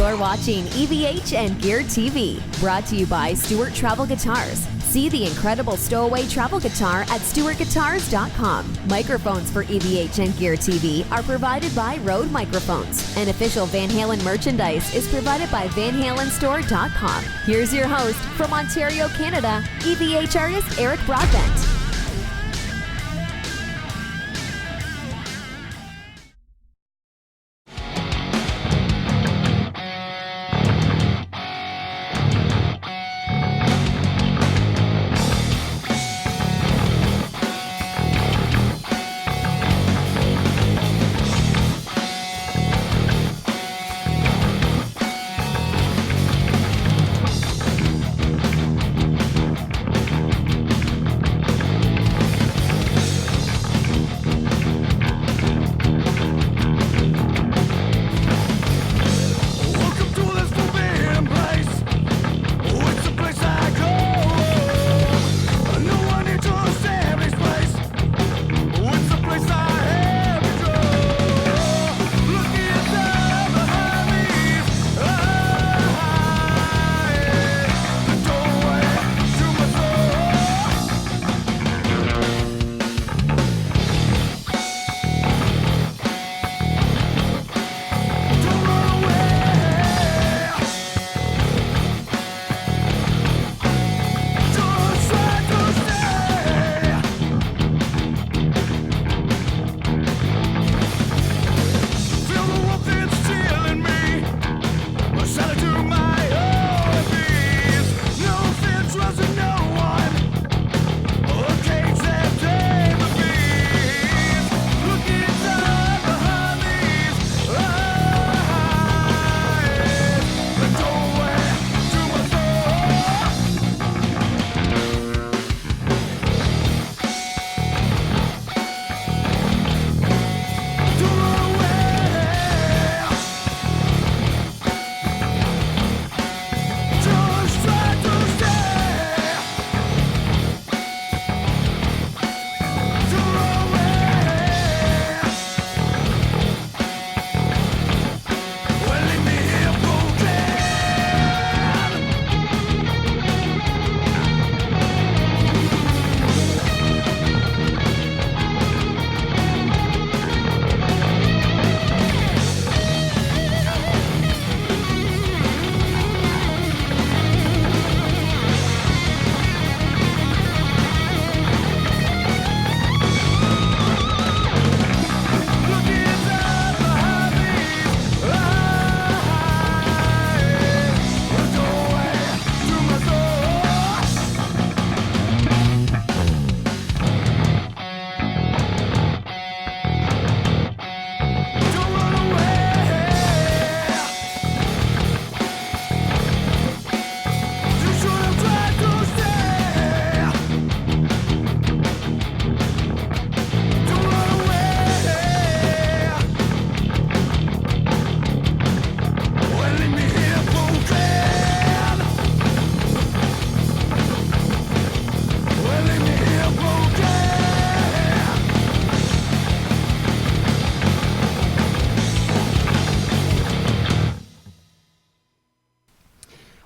You're watching EVH and Gear TV, brought to you by Stewart Travel Guitars. See the incredible stowaway travel guitar at stewartguitars.com. Microphones for EVH and Gear TV are provided by Rode Microphones. And official Van Halen merchandise is provided by VanHalenStore.com. Here's your host from Ontario, Canada, EVH artist Eric Broadbent.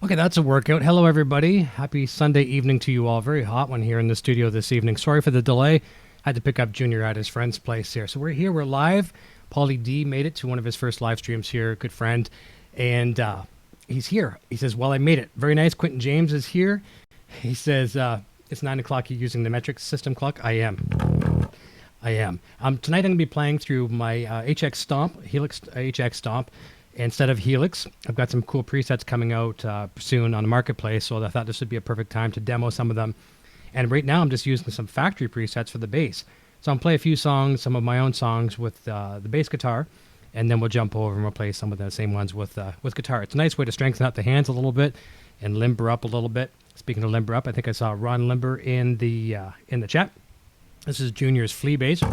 Okay, that's a workout. Hello, everybody. Happy Sunday evening to you all. Very hot one here in the studio this evening. Sorry for the delay. Had to pick up Junior at his friend's place here. So we're here. We're live. Paulie D made it to one of his first live streams here. Good friend. And he's here. He says, well, I made it. Very nice. Quentin James is here. He says, it's 9 o'clock. You're using the metric system clock. I am. Tonight I'm going to be playing through my HX Stomp, Helix HX Stomp. Instead of Helix, I've got some cool presets coming out soon on the marketplace, so I thought this would be a perfect time to demo some of them. And right now I'm just using some factory presets for the bass. So I'm going to play a few songs, some of my own songs with the bass guitar, and then we'll jump over and we'll play some of the same ones with guitar. It's a nice way to strengthen out the hands a little bit and limber up a little bit. Speaking of limber up, I think I saw Ron Limber in the chat. This is Junior's Flea bass.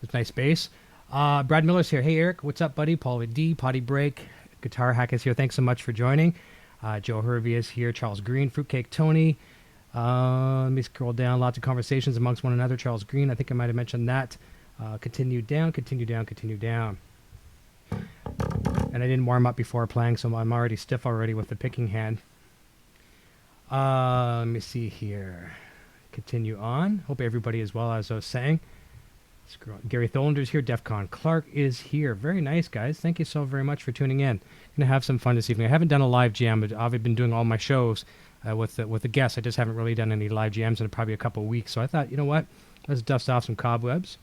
It's nice bass. Brad Miller's here. Hey, Eric. What's up, buddy? Paulie D, Potty Break. Guitar Hack is here. Thanks so much for joining. Joe Hervey is here. Charles Green. Fruitcake Tony. Let me scroll down. Lots of conversations amongst one another. Charles Green. I think I might have mentioned that. Continue down, continue down, continue down. And I didn't warm up before playing, so I'm already stiff already with the picking hand. Let me see here. Continue on. Hope everybody is well, as I was saying. Gary Tholender's here. Defcon Clark is here. Very nice, guys. Thank you so very much for tuning in. Going to have some fun this evening. I haven't done a live jam, but I've been doing all my shows with the guests. I just haven't really done any live jams in probably a couple of weeks. So I thought, you know what? Let's dust off some cobwebs.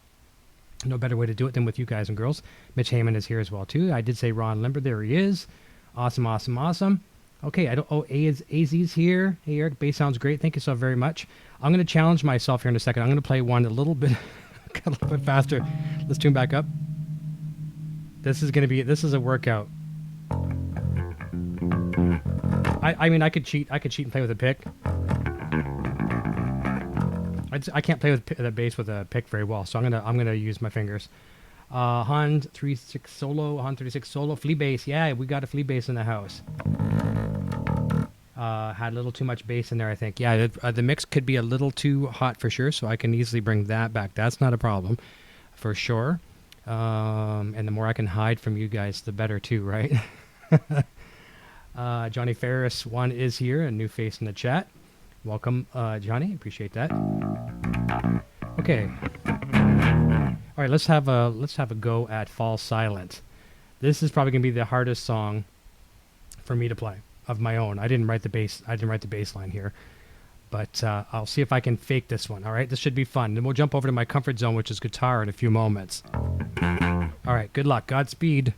No better way to do it than with you guys and girls. Mitch Heyman is here as well, too. I did say Ron Limber. There he is. Awesome, awesome, awesome. Okay, AZ's here. Hey, Eric, bass sounds great. Thank you so very much. I'm going to challenge myself here in a second. I'm going to play one a little bit faster. Let's tune back up. This is a workout. I mean, I could cheat and play with a pick. I can't play with the bass with a pick very well, so I'm gonna use my fingers. Han 36 solo flea bass. Yeah, we got a flea bass in the house. Had a little too much bass in there, I think. Yeah, the mix could be a little too hot for sure, so I can easily bring that back. That's not a problem, for sure. And the more I can hide from you guys, the better too, right? Johnny Ferris one is here, a new face in the chat. Welcome, Johnny. Appreciate that. Okay. All right, let's have a go at Fall Silent. This is probably gonna be the hardest song for me to play of my own. I didn't write the bass line here, but I'll see if I can fake this one. All right, this should be fun. Then we'll jump over to my comfort zone, which is guitar, in a few moments. All right, good luck. Godspeed.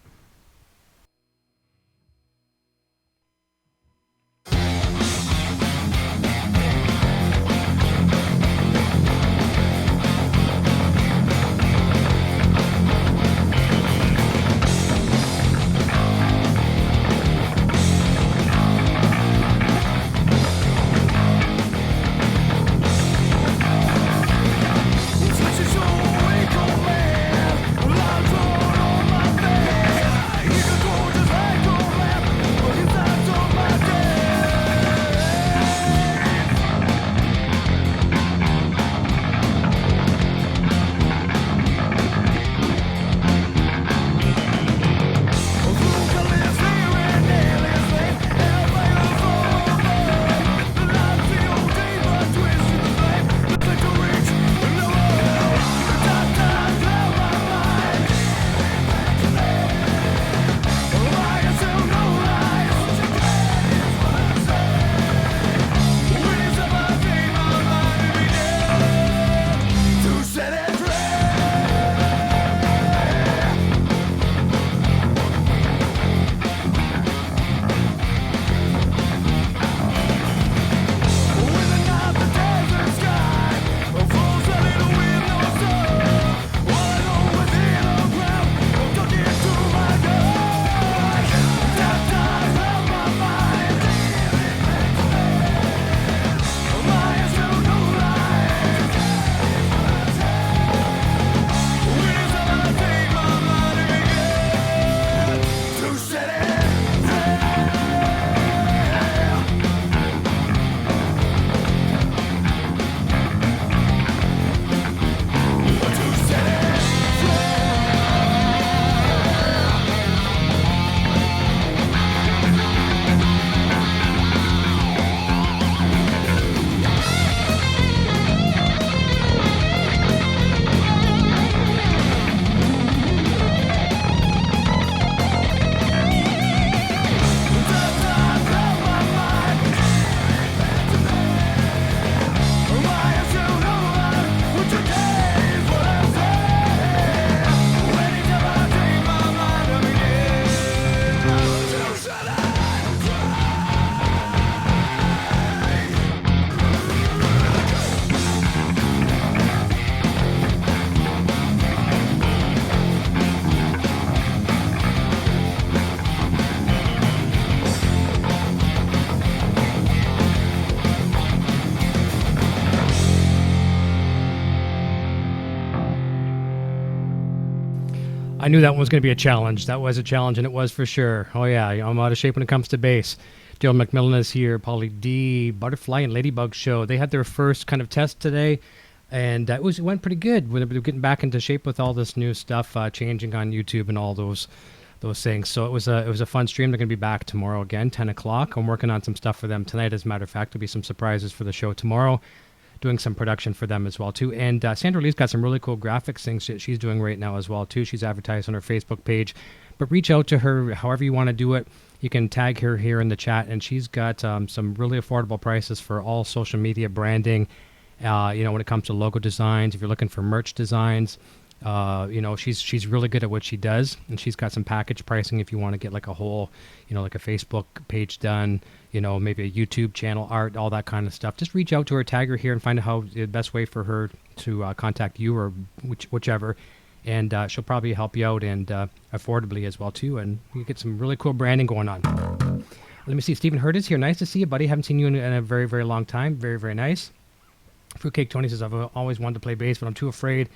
I knew that one was going to be a challenge. That was a challenge, and it was for sure. Oh, yeah, I'm out of shape when it comes to bass. Dylan McMillan is here. Paulie D, Butterfly, and Ladybug Show. They had their first kind of test today, and it went pretty good. We're getting back into shape with all this new stuff, changing on YouTube and all those those things. So it was a fun stream. They're going to be back tomorrow again, 10 o'clock. I'm working on some stuff for them tonight. As a matter of fact, there'll be some surprises for the show tomorrow, doing some production for them as well too. And Sandra Lee's got some really cool graphics things that she's doing right now as well too. She's advertised on her Facebook page, but reach out to her however you want to do it. You can tag her here in the chat, and she's got some really affordable prices for all social media branding. When it comes to logo designs, if you're looking for merch designs, she's really good at what she does, and she's got some package pricing if you want to get like a whole, like a Facebook page done, maybe a YouTube channel, art, all that kind of stuff. Just reach out to her, tag her here, and find out how the best way for her to contact you or whichever, and she'll probably help you out and affordably as well too, and you get some really cool branding going on. Let me see, Stephen Hurd is here. Nice to see you, buddy. Haven't seen you in a very, very long time. Very, very nice. Fruitcake Tony says, I've always wanted to play bass, but I'm too afraid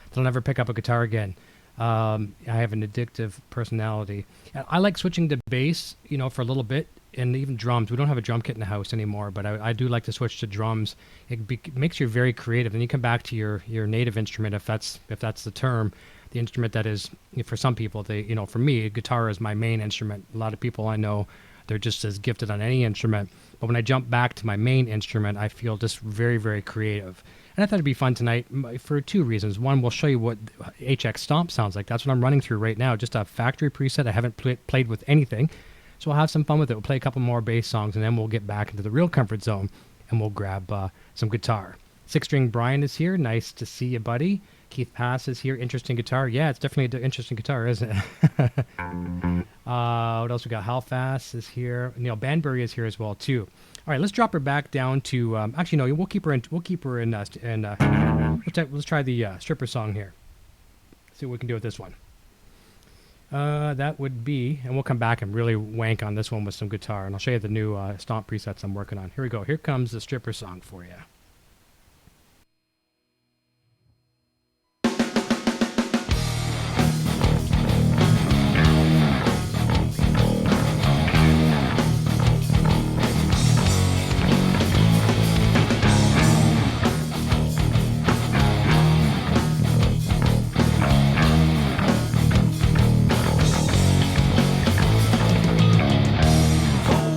that I'll never pick up a guitar again. I have an addictive personality. I like switching to bass, for a little bit, and even drums. We don't have a drum kit in the house anymore, but I do like to switch to drums. It makes you very creative. Then you come back to your native instrument, if that's the term, the instrument that is, for some people, for me, guitar is my main instrument. A lot of people I know, they're just as gifted on any instrument. But when I jump back to my main instrument, I feel just very, very creative. And I thought it'd be fun tonight for two reasons. One, we'll show you what HX Stomp sounds like. That's what I'm running through right now. Just a factory preset. I haven't played with anything. So we'll have some fun with it. We'll play a couple more bass songs, and then we'll get back into the real comfort zone, and we'll grab some guitar. Six-string Brian is here. Nice to see you, buddy. Keith Pass is here. Interesting guitar. Yeah, it's definitely an interesting guitar, isn't it? What else we got? Halfast is here. Neil Banbury is here as well too. All right, let's drop her back down to. Actually, no, we'll keep her in. Let's try the stripper song here. See what we can do with this one. That would be, and we'll come back and really wank on this one with some guitar, and I'll show you the new Stomp presets I'm working on. Here we go. Here comes the stripper song for you.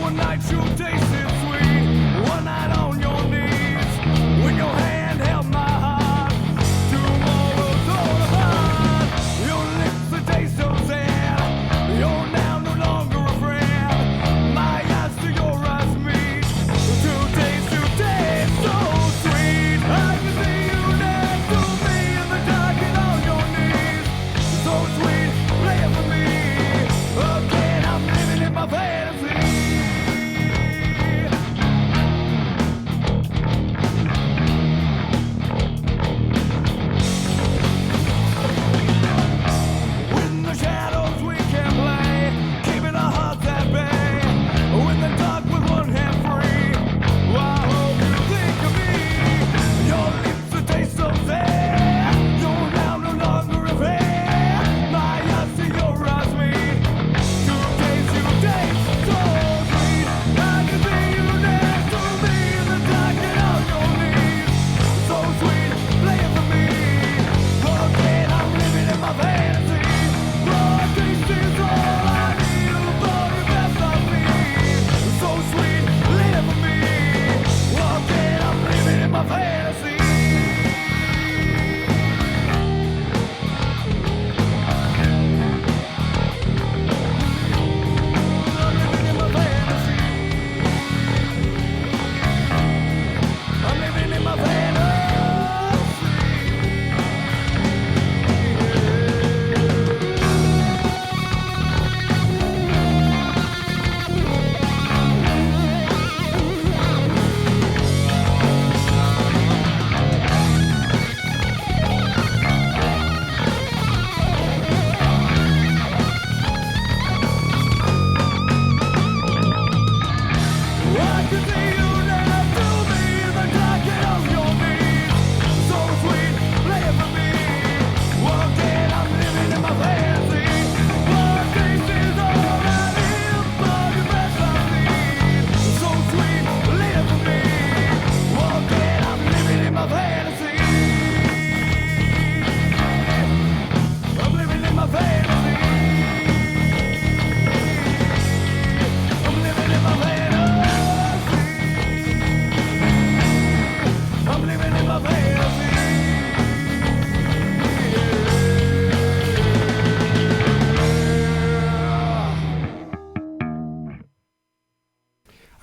One night you tasted sweet, one night on your knees.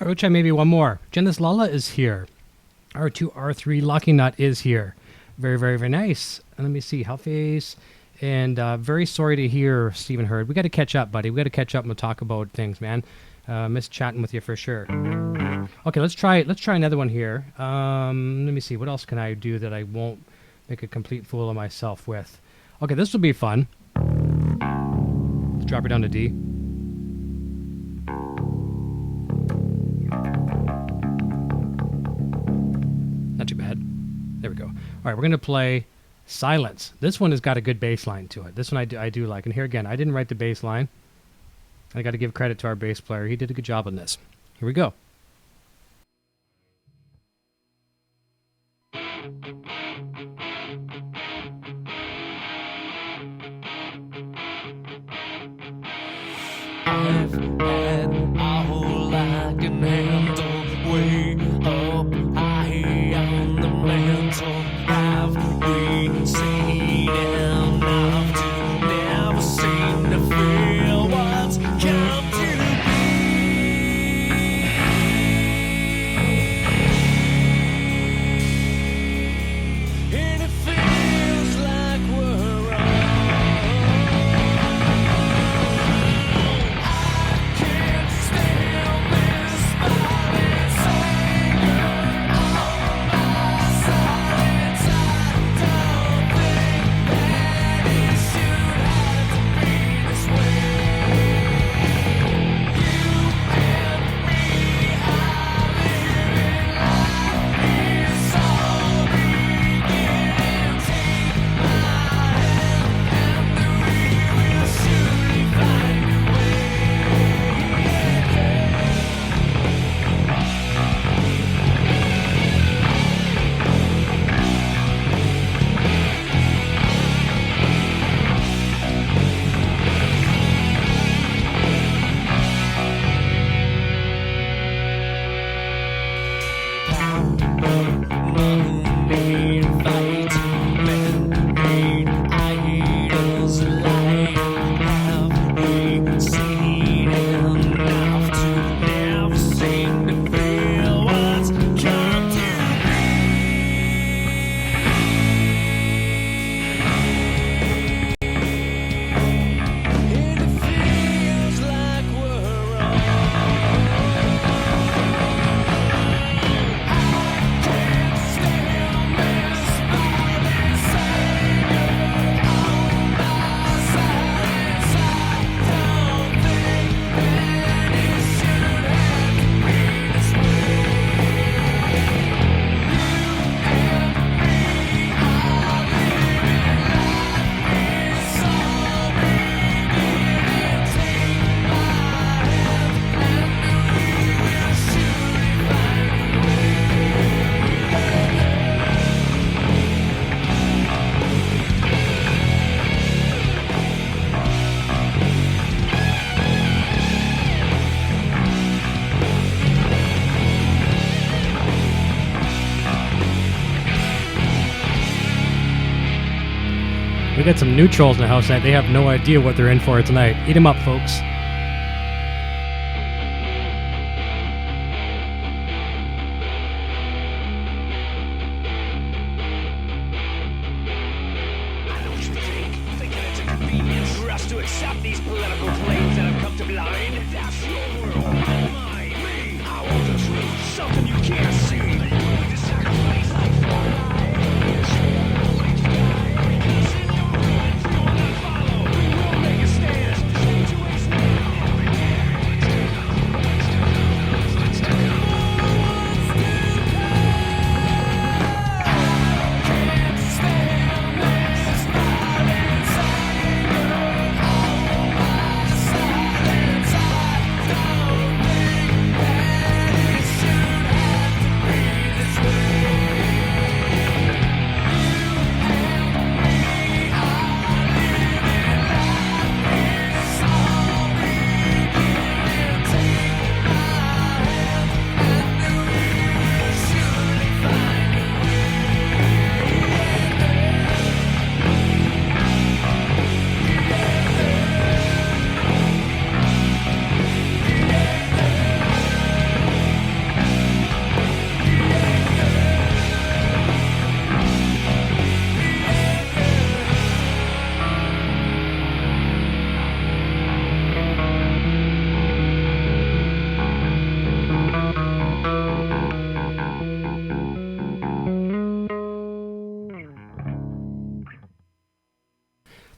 we'll try maybe one more. Janice Lala is here. R2, R3, Lucky Nut is here. Very, very, very nice. And let me see. Hellface. And very sorry to hear, Stephen Hurd. We got to catch up, buddy. We got to catch up and we'll talk about things, man. Miss chatting with you for sure. Okay, let's try another one here. Let me see. What else can I do that I won't make a complete fool of myself with? Okay, this will be fun. Let's drop her down to D. Not too bad. There we go. All right, we're going to play Silence. This one has got a good bass line to it. This one I do like. And here again, I didn't write the bass line. I got to give credit to our bass player. He did a good job on this. Here we go. I've had a whole lot I can handle. Way up high on the mantle. Have we seen enough to never seem to feel what's come to be? And it feels like we're We got some neutrals in the house tonight. They have no idea what they're in for tonight. Eat them up, folks. To accept these political claims that have come to blind. That's your world, not mine. Me, I want the truth, something you can't see. To sacrifice life for life. Because in your ruins, we will not follow. We will make a stand. Situation now.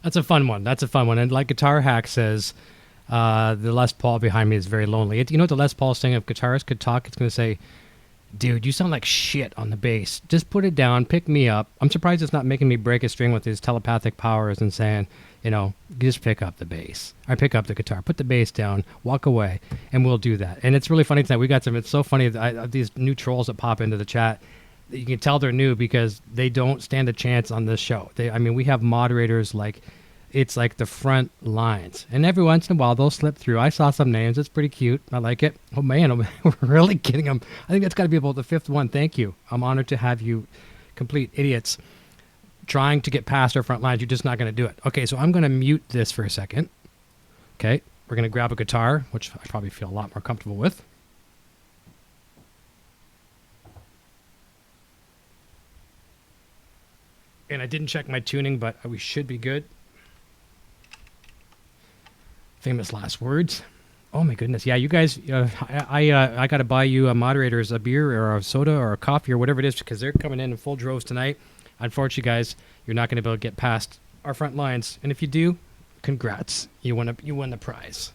That's a fun one. And like Guitar Hack says, the Les Paul behind me is very lonely. You know what the Les Paul saying? If guitarists could talk, it's going to say, dude, you sound like shit on the bass. Just put it down, pick me up. I'm surprised it's not making me break a string with his telepathic powers and saying, just pick up the bass. Or pick up the guitar. Put the bass down, walk away, and we'll do that. And it's really funny tonight. We got it's so funny, these new trolls that pop into the chat. You can tell they're new because they don't stand a chance on this show. We have moderators like... It's like the front lines. And every once in a while, they'll slip through. I saw some names. It's pretty cute. I like it. Oh, man. We're really getting them. I think that's got to be about the fifth one. Thank you. I'm honored to have you complete idiots trying to get past our front lines. You're just not going to do it. Okay, so I'm going to mute this for a second. Okay, we're going to grab a guitar, which I probably feel a lot more comfortable with. And I didn't check my tuning, but we should be good. Famous last words. Oh my goodness. Yeah, you guys, I got to buy you moderators a beer or a soda or a coffee or whatever it is because they're coming in full droves tonight. Unfortunately, guys, you're not going to be able to get past our front lines. And if you do, congrats. You win the prize.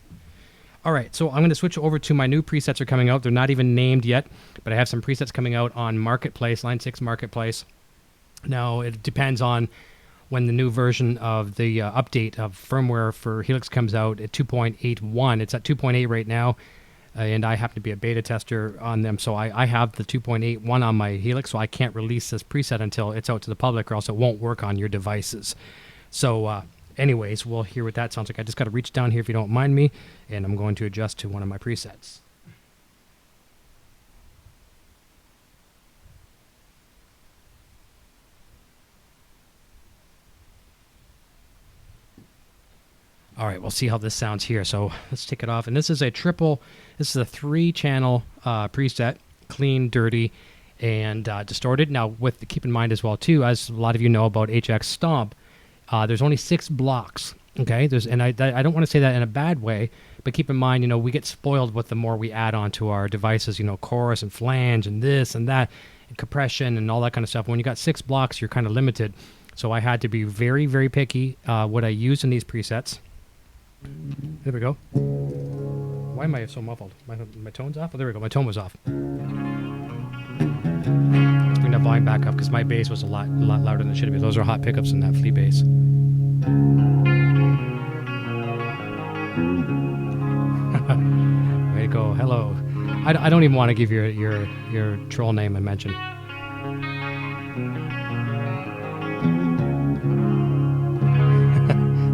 All right, so I'm going to switch over to my new presets are coming out. They're not even named yet, but I have some presets coming out on Marketplace, Line 6 Marketplace. Now, it depends on when the new version of the update of firmware for Helix comes out at 2.81. It's at 2.8 right now, and I happen to be a beta tester on them, so I have the 2.81 on my Helix, so I can't release this preset until it's out to the public, or else it won't work on your devices. So anyways, we'll hear what that sounds like. I just got to reach down here if you don't mind me, and I'm going to adjust to one of my presets. All right, we'll see how this sounds here. So let's take it off. And this is a 3-channel preset, clean, dirty, and distorted. Now, keep in mind as well, too, as a lot of you know about HX Stomp, there's only 6 blocks. Okay, I don't want to say that in a bad way, but keep in mind, we get spoiled with the more we add on to our devices, chorus and flange and this and that, and compression and all that kind of stuff. When you got 6 blocks, you're kind of limited. So I had to be very, very picky what I use in these presets. There we go. Why am I so muffled? My tone's off? Oh, there we go. My tone was off. Let's bring that volume back up because my bass was a lot louder than it should be. Those are hot pickups in that flea bass. Way to go. Hello. I don't even want to give your troll name a mention.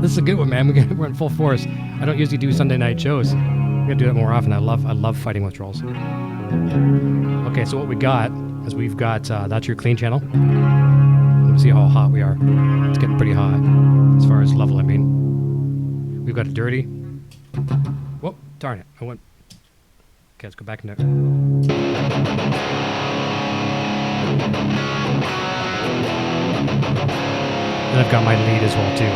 This is a good one, man. We're in full force. I don't usually do Sunday night shows. We gotta do that more often. I love fighting with trolls. Okay, so what we got is we've got that's your clean channel. Let me see how hot we are. It's getting pretty hot as far as level. I mean, we've got a dirty. Whoop! Darn it! I went. Okay, let's go back in there. And I've got my lead as well too.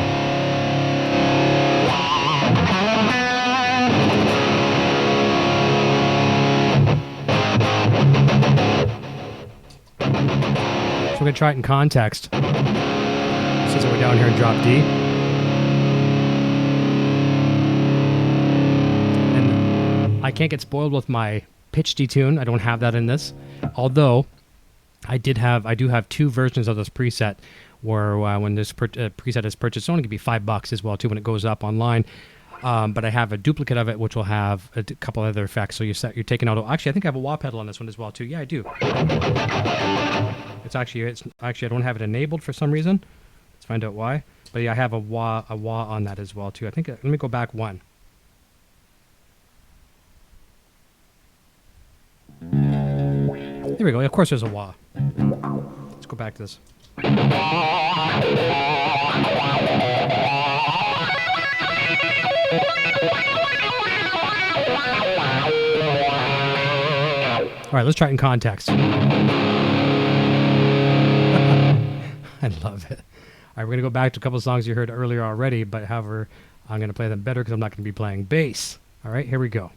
So we're going to try it in context. Since we're down here in drop D. And I can't get spoiled with my pitch detune. I don't have that in this. Although I do have 2 versions of this preset where when this preset is purchased, it's only going to be $5 as well too when it goes up online. But I have a duplicate of it, which will have a couple other effects. So you're taking out. Actually, I think I have a wah pedal on this one as well too. Yeah, I do. It's actually I don't have it enabled for some reason. Let's find out why. But yeah, I have a wah on that as well too. I think. Let me go back one. There we go. Of course, there's a wah. Let's go back to this. All right, let's try it in context. I love it. All right, we're going to go back to a couple of songs you heard earlier already, but however, I'm going to play them better because I'm not going to be playing bass. All right, here we go.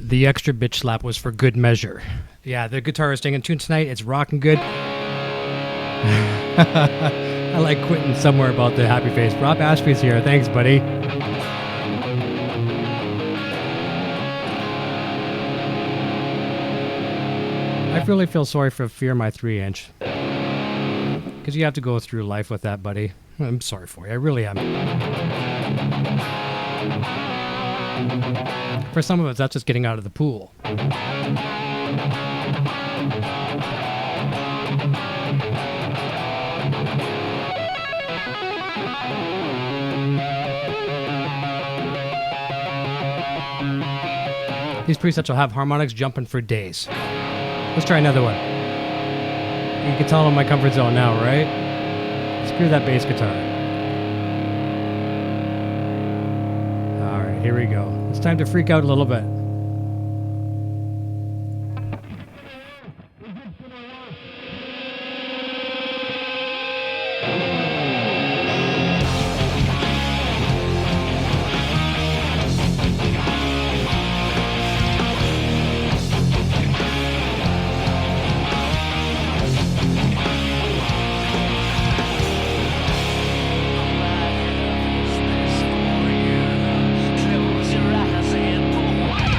The extra bitch slap was for good measure. Yeah, the guitar is staying in tune tonight. It's rocking good. I like quitting somewhere about the happy face. Rob Ashby's here. Thanks, buddy. I really feel sorry for Fear My 3-inch. Because you have to go through life with that, buddy. I'm sorry for you. I really am. For some of us, that's just getting out of the pool. These presets will have harmonics jumping for days. Let's try another one. You can tell I'm in my comfort zone now, right? Screw that bass guitar. Alright, here we go. It's time to freak out a little bit. Close your eyes and pull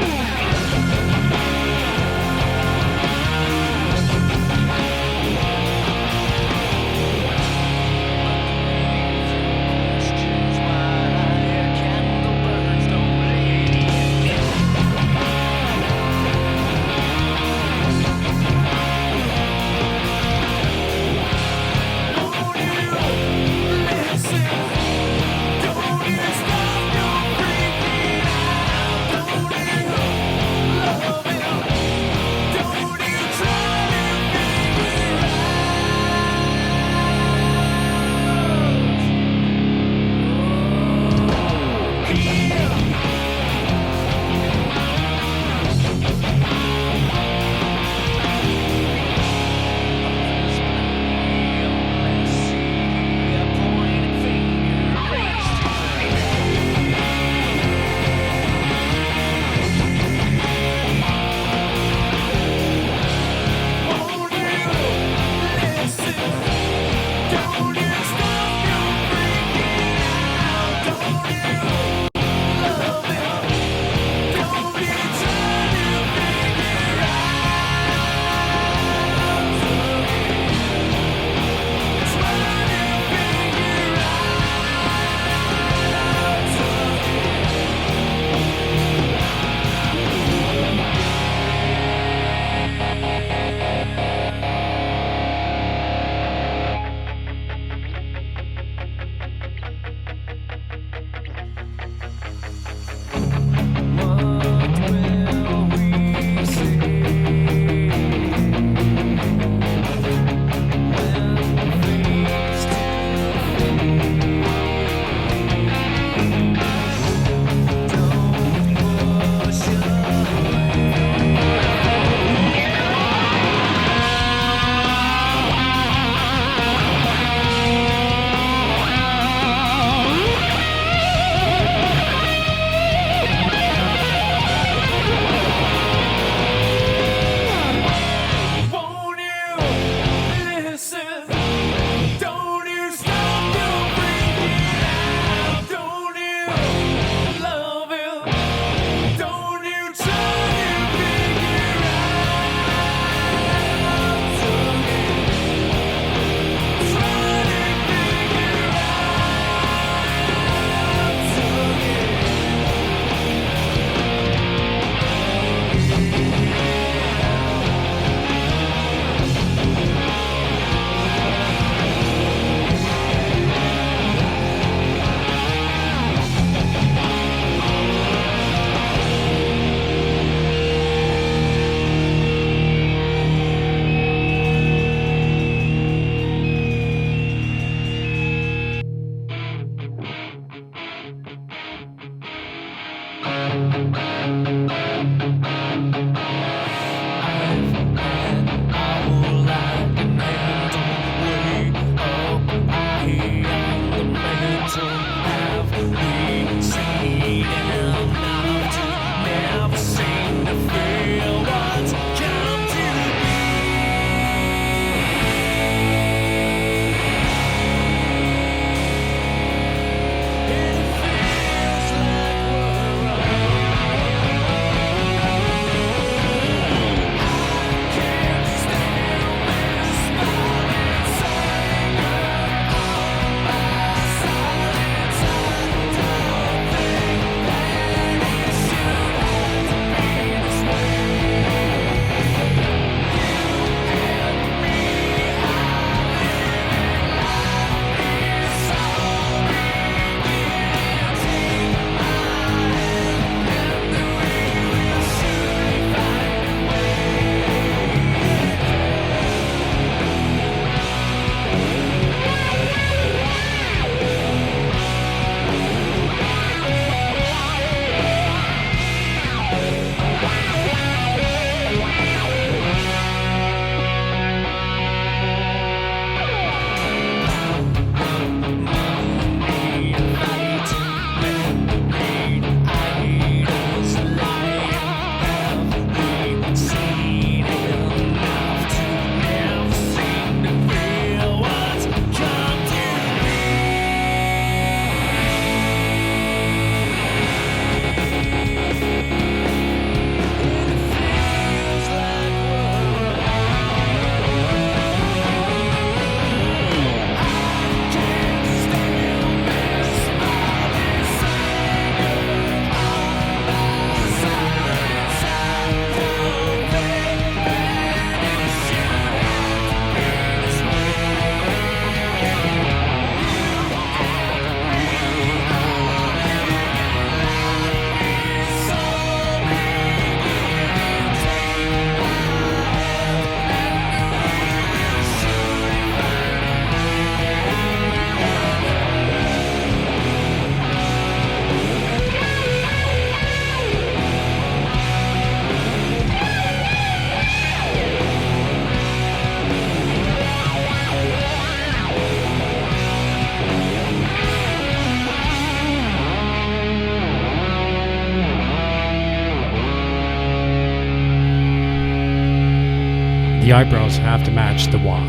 The eyebrows have to match the wah.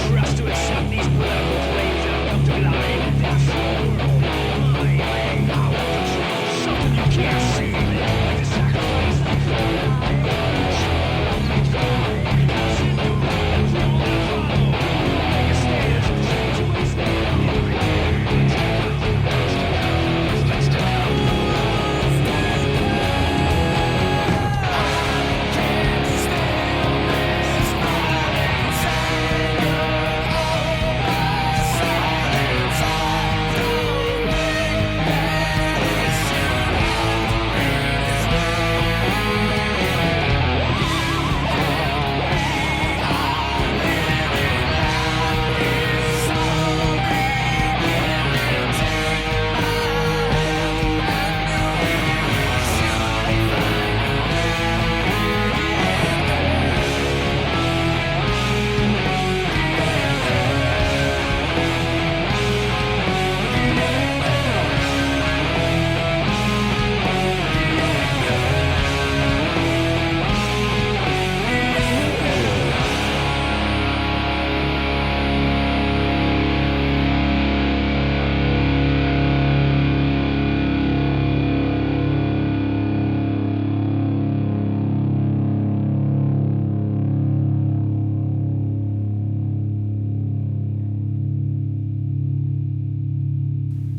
For us to accept these political claims that have come to light. That's your world, my way. I want the truth, something you can't see. Like the sacrifice I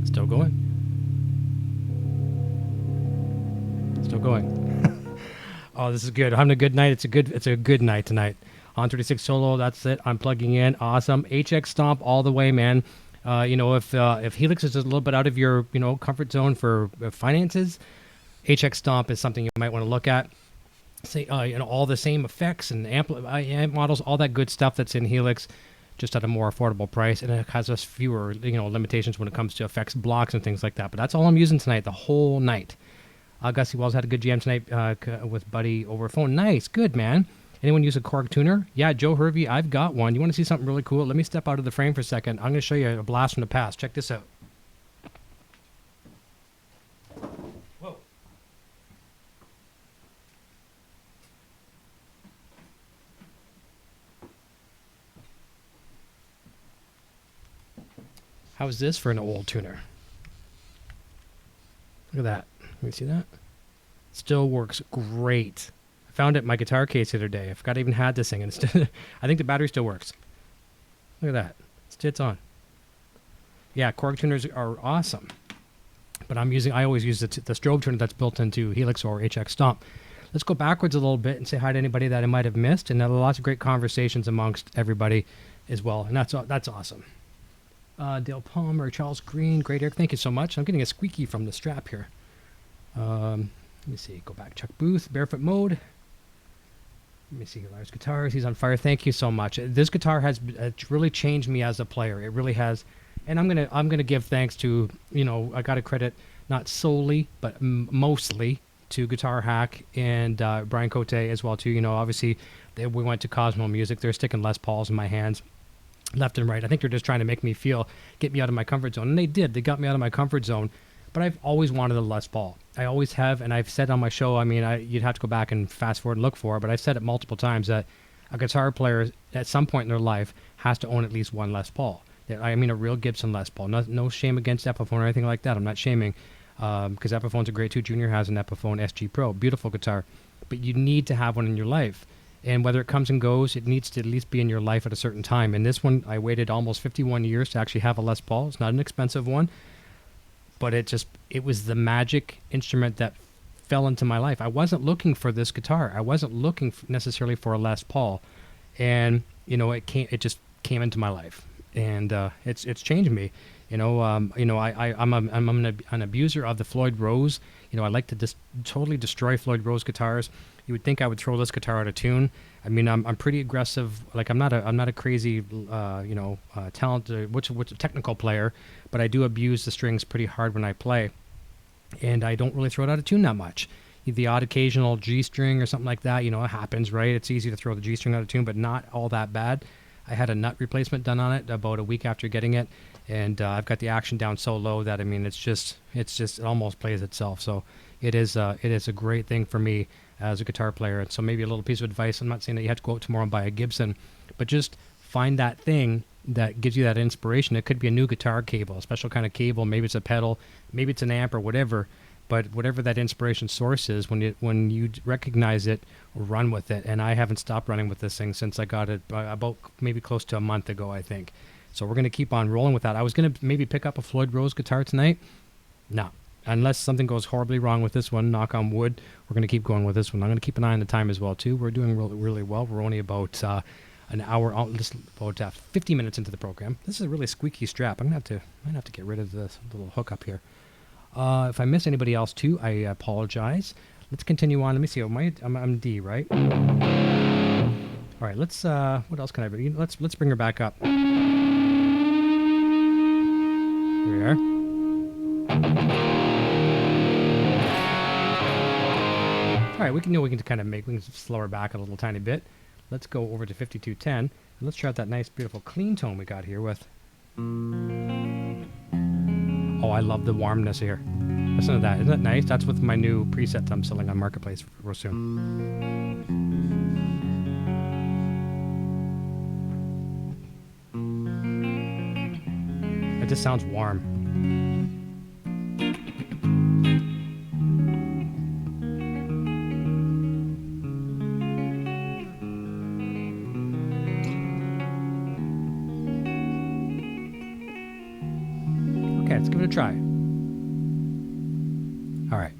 Still going. Still going. Oh, this is good. I'm having a good night. It's a good night tonight. On 36 solo, that's it. I'm plugging in. Awesome. HX Stomp all the way, man. If Helix is a little bit out of your, comfort zone for finances, HX Stomp is something you might want to look at. Say, all the same effects and amp models, all that good stuff that's in Helix, just at a more affordable price, and it has us fewer, limitations when it comes to effects blocks and things like that. But that's all I'm using tonight, the whole night. Gussie Wells had a good jam tonight with Buddy over phone. Nice, good, man. Anyone use a Korg tuner? Yeah, Joe Hervey, I've got one. You want to see something really cool? Let me step out of the frame for a second. I'm going to show you a blast from the past. Check this out. Whoa. How's this for an old tuner? Look at that. Let me see that. Still works great. I found it in my guitar case the other day. I forgot I even had this thing, and I think the battery still works. Look at that. It's on. Yeah, Korg tuners are awesome. But I always use the strobe tuner that's built into Helix or HX Stomp. Let's go backwards a little bit and say hi to anybody that I might have missed, and there are lots of great conversations amongst everybody as well, and that's awesome. Dale Palmer, Charles Green, great Eric, thank you so much. I'm getting a squeaky from the strap here. Let me see, go back. Chuck Booth, Barefoot Mode. Let me see, Lars Guitars, he's on fire. Thank you so much. This guitar has really changed me as a player. It really has, and I'm gonna give thanks to I got to credit not solely but mostly to Guitar Hack and Brian Cote as well too. Obviously we went to Cosmo Music. They're sticking Les Pauls in my hands left and right. I think they're just trying to make me get me out of my comfort zone, and they did. They got me out of my comfort zone. But I've always wanted a Les Paul. I always have, and I've said on my show, you'd have to go back and fast forward and look for it, but I've said it multiple times that a guitar player at some point in their life has to own at least one Les Paul. A real Gibson Les Paul. No shame against Epiphone or anything like that. I'm not shaming, because Epiphone's a great too. Junior has an Epiphone SG Pro. Beautiful guitar. But you need to have one in your life. And whether it comes and goes, it needs to at least be in your life at a certain time. And this one, I waited almost 51 years to actually have a Les Paul. It's not an expensive one. But it was the magic instrument that fell into my life. I wasn't looking for this guitar. I wasn't looking necessarily for a Les Paul, and it just came into my life, and it's changed me. I'm an abuser of the Floyd Rose. I like to totally destroy Floyd Rose guitars. You would think I would throw this guitar out of tune. I'm pretty aggressive. Like I'm not a crazy talented which technical player, but I do abuse the strings pretty hard when I play, and I don't really throw it out of tune that much. The odd occasional G string or something like that, it happens, right? It's easy to throw the G string out of tune, but not all that bad. I had a nut replacement done on it about a week after getting it, and I've got the action down so low that, I mean, it almost plays itself. So it is a great thing for me as a guitar player. And so maybe a little piece of advice. I'm not saying that you have to go out tomorrow and buy a Gibson, but just find that thing that gives you that inspiration. It could be a new guitar cable, a special kind of cable. Maybe it's a pedal, maybe it's an amp or whatever. But whatever that inspiration source is, when you recognize it, run with it. And I haven't stopped running with this thing since I got it about maybe close to a month ago, I think. So we're going to keep on rolling with that. I was going to maybe pick up a Floyd Rose guitar tonight. No. Unless something goes horribly wrong with this one, knock on wood, we're going to keep going with this one. I'm going to keep an eye on the time as well, too. We're doing really, really well. We're only about an hour, just about 50 minutes into the program. This is a really squeaky strap. I'm going to have to get rid of this little hook up here. If I miss anybody else too, I apologize. Let's continue on. Let me see. I'm D, right? All right. Let's. What else can I bring? Let's bring her back up. There we are. All right. We can kind of we can slow her back a little tiny bit. Let's go over to 5210 and let's try out that nice, beautiful clean tone we got here with. Oh, I love the warmness here. Listen to that. Isn't that nice? That's with my new preset I'm selling on Marketplace real soon. It just sounds warm. Okay, let's give it a try. All right.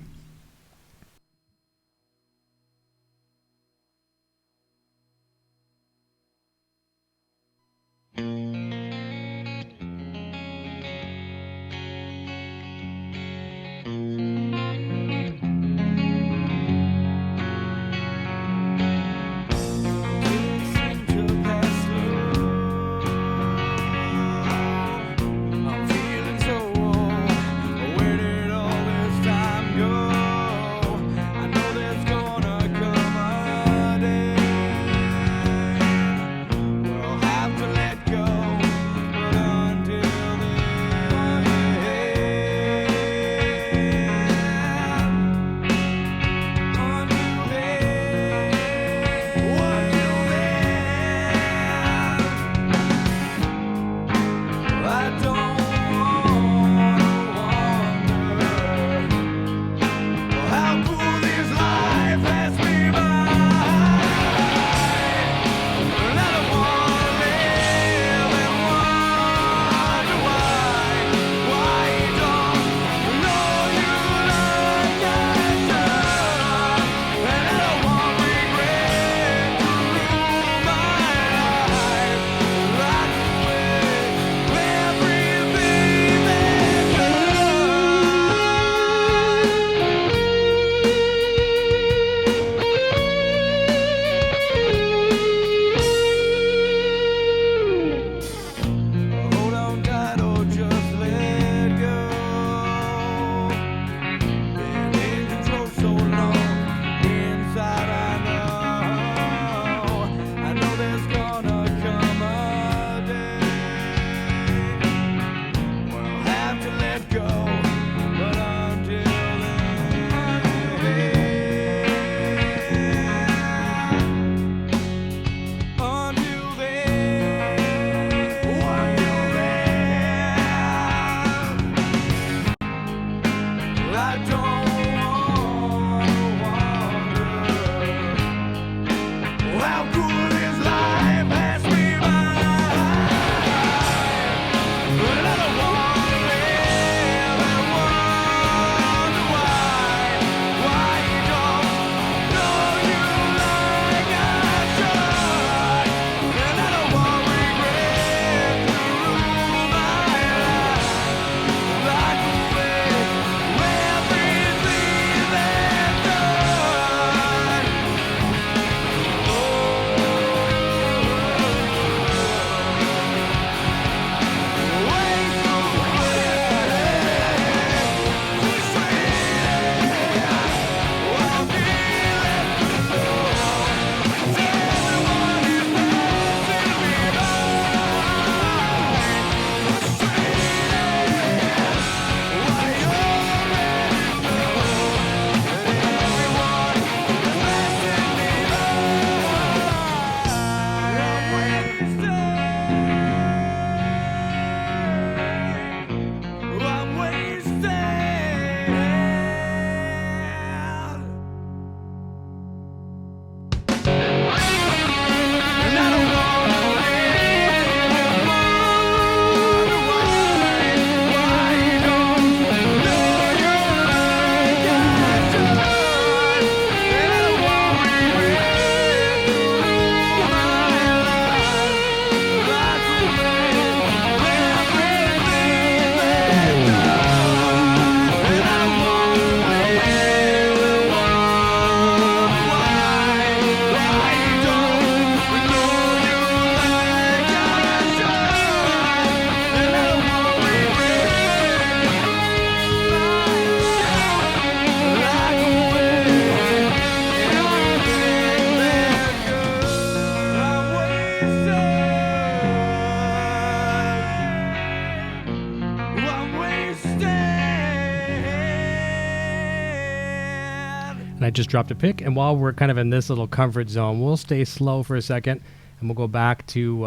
And I just dropped a pick. And while we're kind of in this little comfort zone, we'll stay slow for a second, and we'll go back to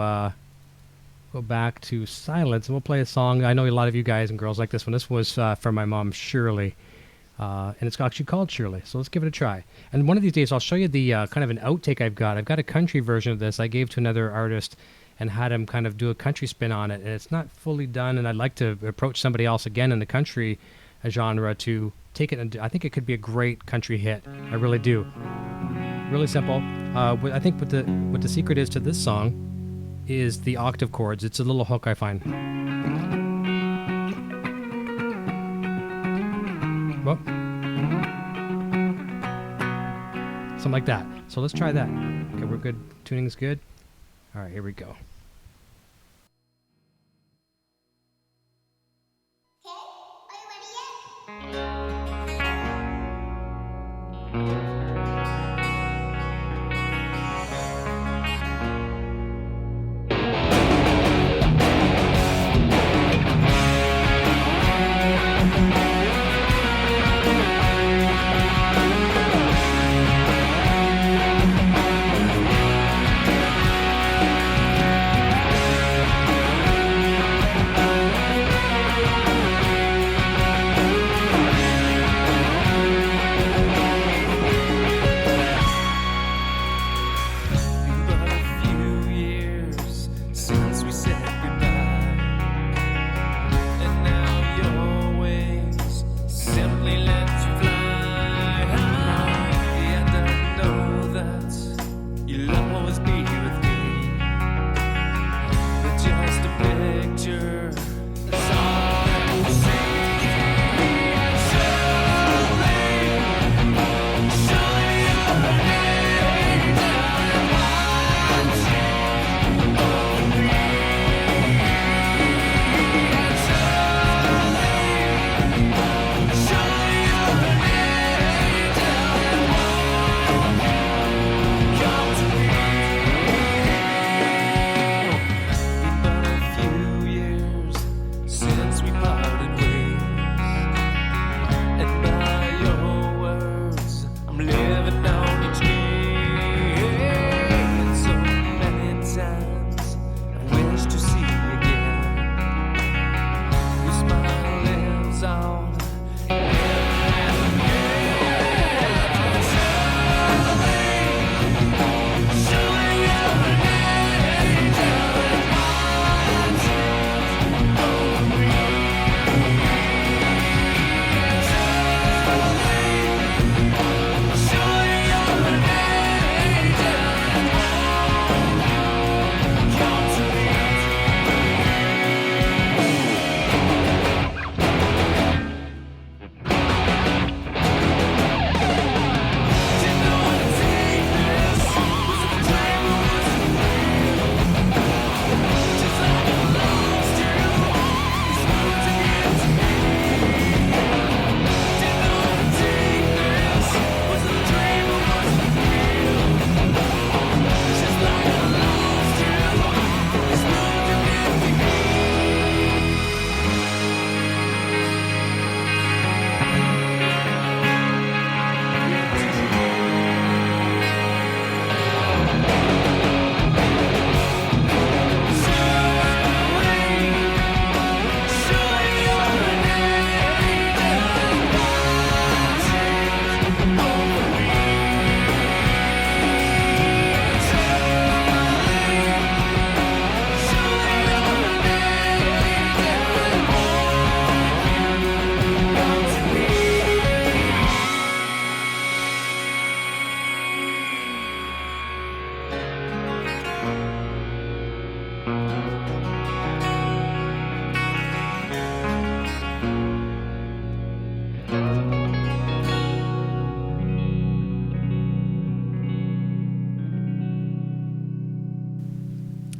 silence, and we'll play a song. I know a lot of you guys and girls like this one. This was for my mom, Shirley. And it's actually called Shirley, so let's give it a try. And one of these days, I'll show you the kind of an outtake I've got. I've got a country version of this I gave to another artist and had him kind of do a country spin on it. And it's not fully done, and I'd like to approach somebody else again in the country genre to take it. And I think it could be a great country hit. I really do. Really simple. I think what the secret is to this song is the octave chords. It's a little hook I find. Whoop. Something like that. So let's try that. Okay, we're good. Tuning's good. All right, here we go.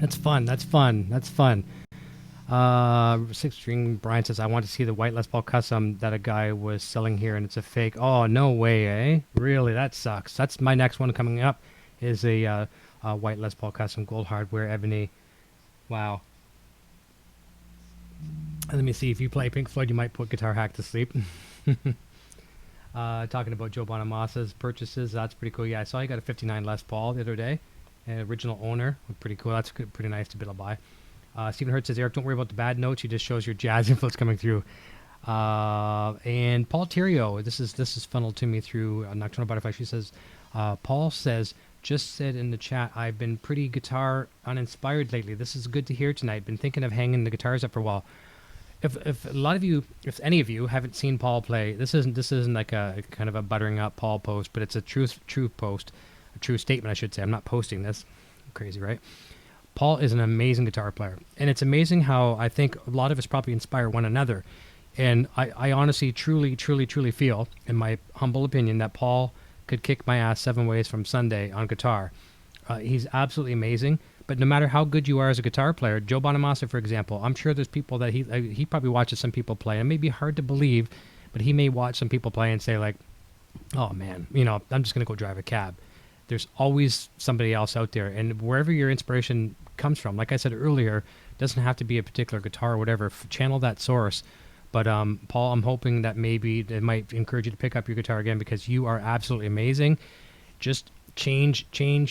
That's fun. That's fun. That's fun. 6-string Brian says, I want to see the white Les Paul custom that a guy was selling here, and it's a fake. Oh, no way, eh? Really? That sucks. That's my next one coming up, is a white Les Paul custom gold hardware ebony. Wow. Let me see. If you play Pink Floyd, you might put Guitar Hack to sleep. Talking about Joe Bonamassa's purchases, that's pretty cool. Yeah, I saw he got a 59 Les Paul the other day. Original owner, pretty cool. That's pretty nice to be able to buy. Stephen Hurt says, Eric, don't worry about the bad notes. He just shows your jazz influence coming through. And Paul Theriault, this is funneled to me through Nocturnal Butterfly. She says, Paul says, just said in the chat, I've been pretty guitar uninspired lately. This is good to hear tonight. Been thinking of hanging the guitars up for a while. If a lot of you, if any of you haven't seen Paul play, this isn't like a kind of a buttering up Paul post, but it's a true post, a true statement, I should say. I'm not posting this. Crazy, right? Paul is an amazing guitar player, and it's amazing how I think a lot of us probably inspire one another. And I honestly, truly feel, in my humble opinion, that Paul could kick my ass 7 ways from Sunday on guitar. He's absolutely amazing. But no matter how good you are as a guitar player, Joe Bonamassa, for example, I'm sure there's people that he probably watches some people play. It may be hard to believe, but he may watch some people play and say like, oh man, I'm just going to go drive a cab. There's always somebody else out there. And wherever your inspiration comes from, like I said earlier, it doesn't have to be a particular guitar or whatever. Channel that source. But Paul, I'm hoping that maybe it might encourage you to pick up your guitar again, because you are absolutely amazing. Just change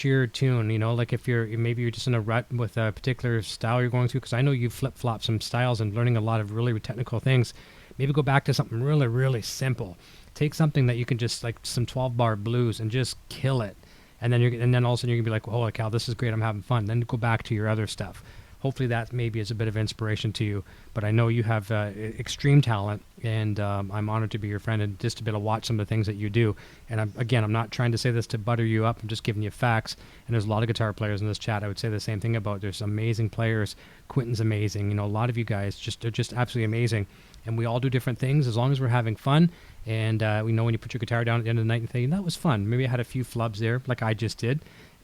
your tune. Like if maybe you're just in a rut with a particular style you're going through, because I know you flip-flop some styles and learning a lot of really technical things. Maybe go back to something really simple. Take something that you can just, like some 12-bar blues, and just kill it. And then all of a sudden you're gonna be like, holy cow, this is great, I'm having fun. Then go back to your other stuff. Hopefully that maybe is a bit of inspiration to you. But I know you have extreme talent, and I'm honored to be your friend and just to be able to watch some of the things that you do. And I'm not trying to say this to butter you up. I'm just giving you facts. And there's a lot of guitar players in this chat I would say the same thing about. There's amazing players. Quentin's amazing. A lot of you guys are just absolutely amazing. And we all do different things as long as we're having fun. And we know when you put your guitar down at the end of the night and think, that was fun. Maybe I had a few flubs there, like I just did.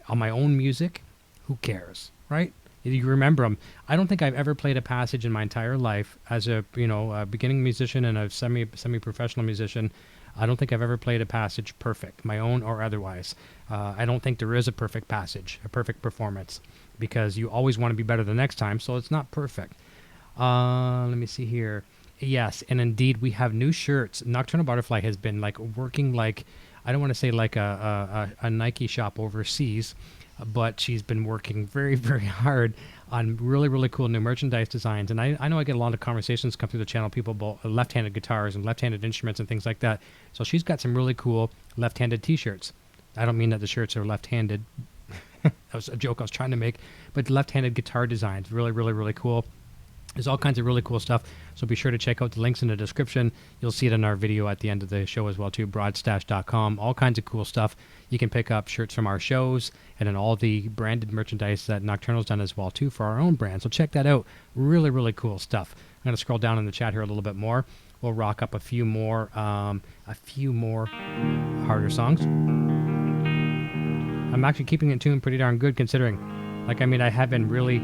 On my own music, who cares, right? You remember them. I don't think I've ever played a passage in my entire life as a beginning musician and a semi-professional musician. I don't think I've ever played a passage perfect, my own or otherwise. I don't think there is a perfect passage, a perfect performance, because you always want to be better the next time, so it's not perfect. Let me see here. Yes, and indeed we have new shirts. Nocturnal Butterfly has been working like, I don't want to say like a Nike shop overseas, but she's been working very hard on really cool new merchandise designs. And I know I get a lot of conversations come through the channel, people about left-handed guitars and left-handed instruments and things like that. So she's got some really cool left-handed t-shirts. I don't mean that the shirts are left-handed. That was a joke I was trying to make. But left-handed guitar designs, really cool. There's all kinds of really cool stuff, so be sure to check out the links in the description. You'll see it in our video at the end of the show as well, too, broadstash.com. All kinds of cool stuff. You can pick up shirts from our shows, and then all the branded merchandise that Nocturnal's done as well, too, for our own brand. So check that out. Really cool stuff. I'm going to scroll down in the chat here a little bit more. We'll rock up a few more harder songs. I'm actually keeping it tuned pretty darn good, considering. I have been really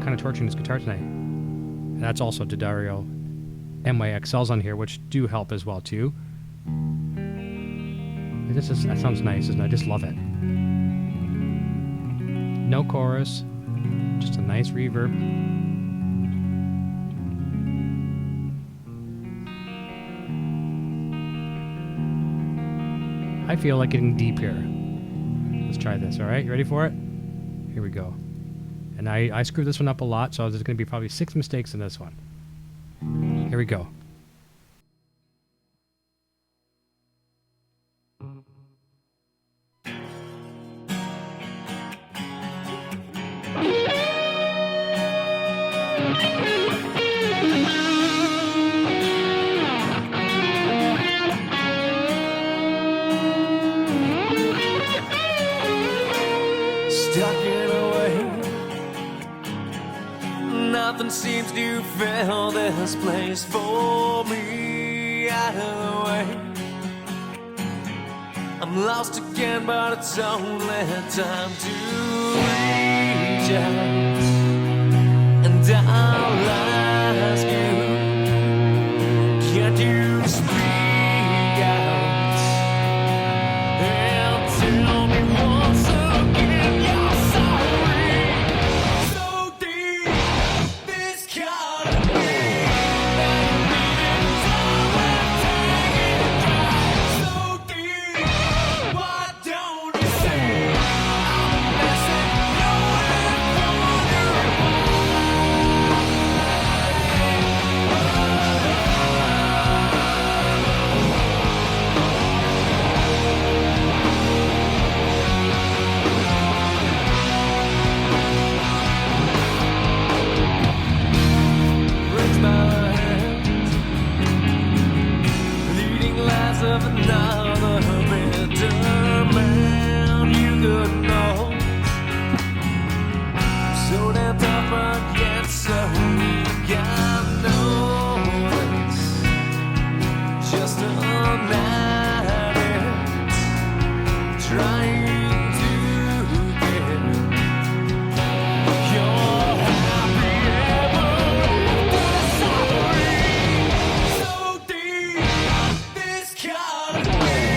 kind of torturing this guitar tonight. And that's also D'Addario MYXLs on here, which do help as well too. That sounds nice, isn't it? I just love it. No chorus, just a nice reverb. I feel like getting deep here. Let's try this, all right? You ready for it? Here we go. And I screwed this one up a lot, so there's going to be probably 6 mistakes in this one. Here we go. Nothing seems to fill this place for me out of the way. I'm lost again, but it's only time to reach out. And I'll ask you, can't you speak out and tell me once again you're sorry? So deep, this gotta be that you've been of another better man you could know. So damn tough, but yet so weak. I know it's just an addict trying to get your happy ever after suffering so deep. This kind of way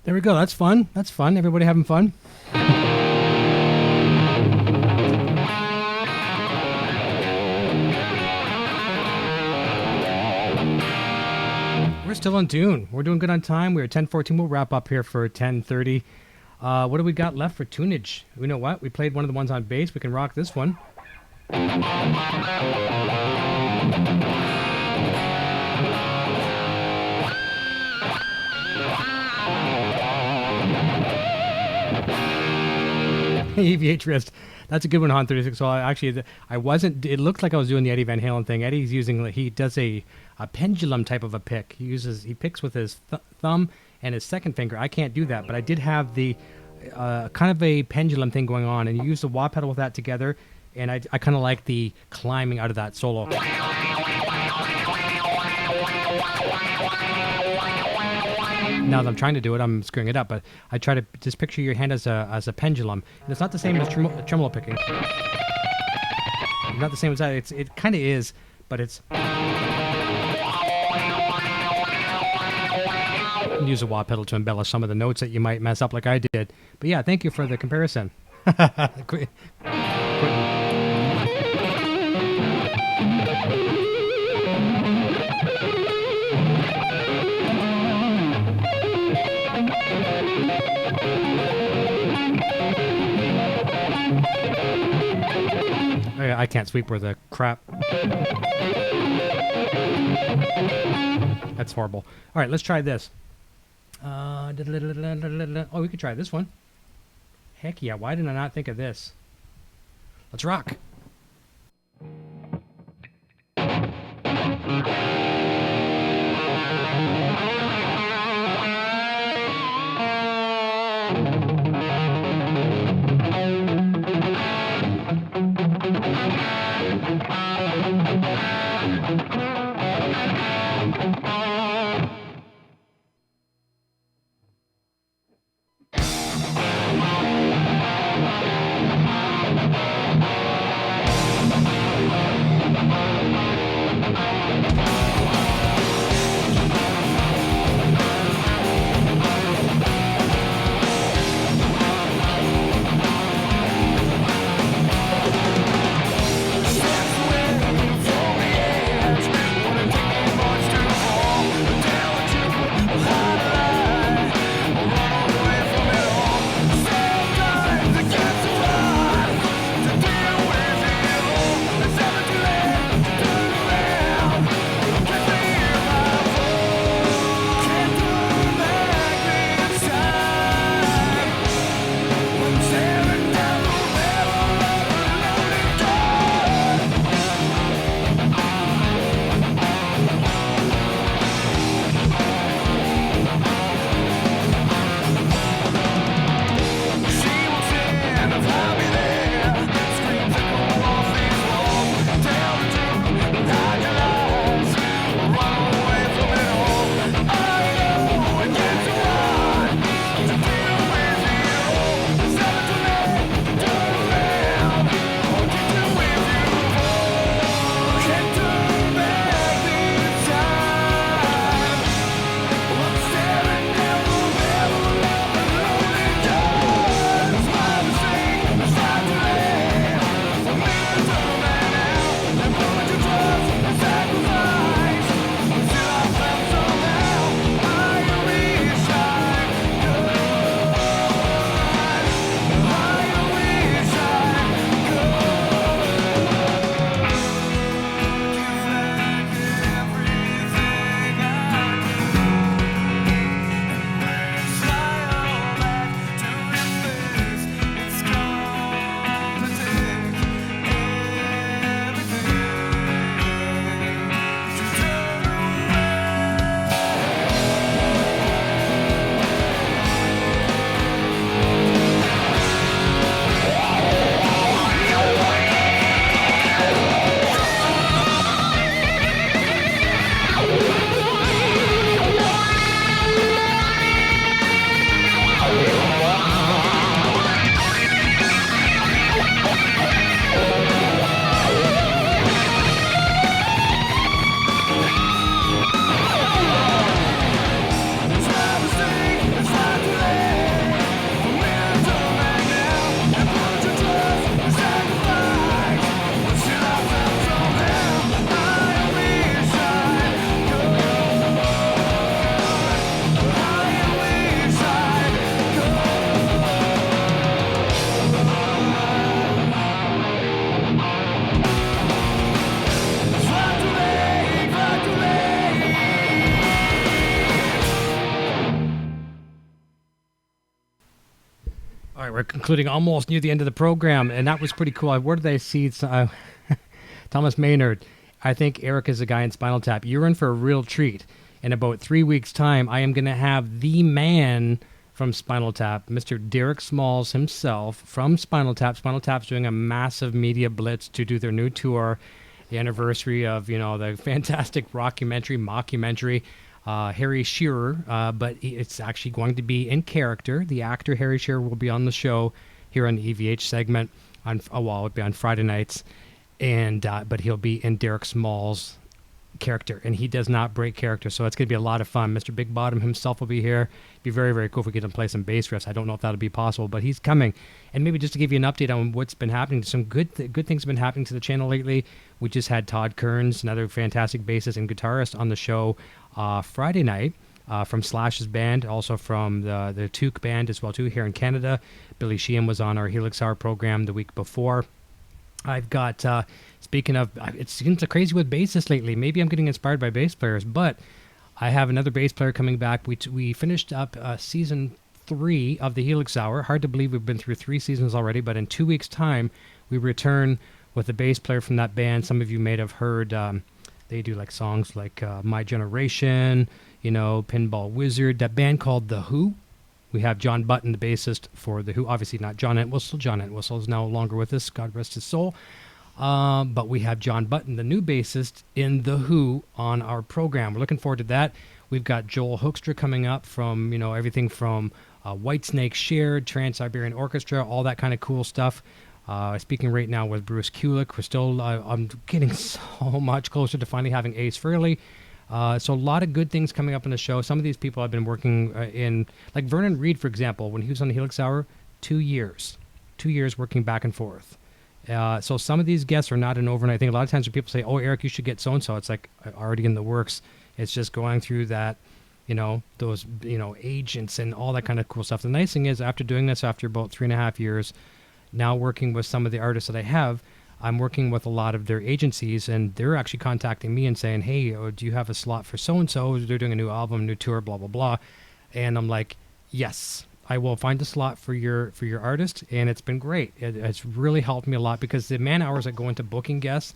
There we go. That's fun. That's fun. Everybody having fun? We're still on tune. We're doing good on time. We're at 10:14. We'll wrap up here for 10:30. What do we got left for tunage? You know what? We played one of the ones on bass. We can rock this one. EVH wrist. That's a good one, Han 36. So I wasn't. It looked like I was doing the Eddie Van Halen thing. Eddie's using. He does a pendulum type of a pick. He picks with his thumb and his second finger. I can't do that, but I did have the kind of a pendulum thing going on, and you use the wah pedal with that together. And I kind of like the climbing out of that solo. Now that I'm trying to do it, I'm screwing it up. But I try to just picture your hand as a pendulum. And it's not the same as tremolo picking. Not the same as that. It kind of is, but it's. Use a wah pedal to embellish some of the notes that you might mess up like I did. But yeah, thank you for the comparison. I can't sweep worth a crap. That's horrible. All right, let's try this. Oh, we could try this one. Heck yeah, why did I not think of this? Let's rock. All right, we're concluding almost near the end of the program, and that was pretty cool. Where did I see Thomas Maynard? I think Eric is a guy in Spinal Tap. You're in for a real treat. In about 3 weeks' time, I am going to have the man from Spinal Tap, Mr. Derek Smalls himself from Spinal Tap. Spinal Tap's doing a massive media blitz to do their new tour, the anniversary of, the fantastic mockumentary, Harry Shearer, but it's actually going to be in character. The actor Harry Shearer will be on the show here on the EVH segment it'll be on Friday nights, and but he'll be in Derek Smalls' character, and he does not break character, so it's going to be a lot of fun. Mr. Big Bottom himself will be here. It'd be very, very cool if we get him to play some bass riffs. I don't know if that'll be possible, but he's coming. And maybe just to give you an update on what's been happening, some good things have been happening to the channel lately. We just had Todd Kearns, another fantastic bassist and guitarist, on the show Friday night from Slash's band, also from the Took band as well too here in Canada. Billy Sheehan was on our Helix Hour program the week before. I've got, speaking of, it seems crazy with bassists lately. Maybe I'm getting inspired by bass players, but I have another bass player coming back. We finished up season 3 of the Helix Hour. Hard to believe we've been through 3 seasons already, but in 2 weeks' time, we return with a bass player from that band. Some of you may have heard, they do like songs like My Generation, Pinball Wizard, that band called The Who. We have John Button, the bassist for The Who. Obviously not John Entwistle. John Entwistle is no longer with us. God rest his soul. But we have John Button, the new bassist in The Who, on our program. We're looking forward to that. We've got Joel Hoekstra coming up from, everything from Whitesnake Shared, Trans-Siberian Orchestra, all that kind of cool stuff. Speaking right now with Bruce Kulick. We're still, I'm getting so much closer to finally having Ace Frehley. So a lot of good things coming up in the show. Some of these people I've been working in, like Vernon Reed, for example, when he was on the Helix Hour, 2 years. 2 years working back and forth. So some of these guests are not an overnight thing. A lot of times when people say, oh, Eric, you should get so-and-so, it's like already in the works. It's just going through that, those, agents and all that kind of cool stuff. The nice thing is, after doing this, after about 3.5 years, now working with some of the artists that I have, I'm working with a lot of their agencies, and they're actually contacting me and saying, hey, do you have a slot for so-and-so? They're doing a new album, new tour, blah, blah, blah. And I'm like, yes, I will find a slot for your artist. And it's been great. It's really helped me a lot, because the man hours that go into booking guests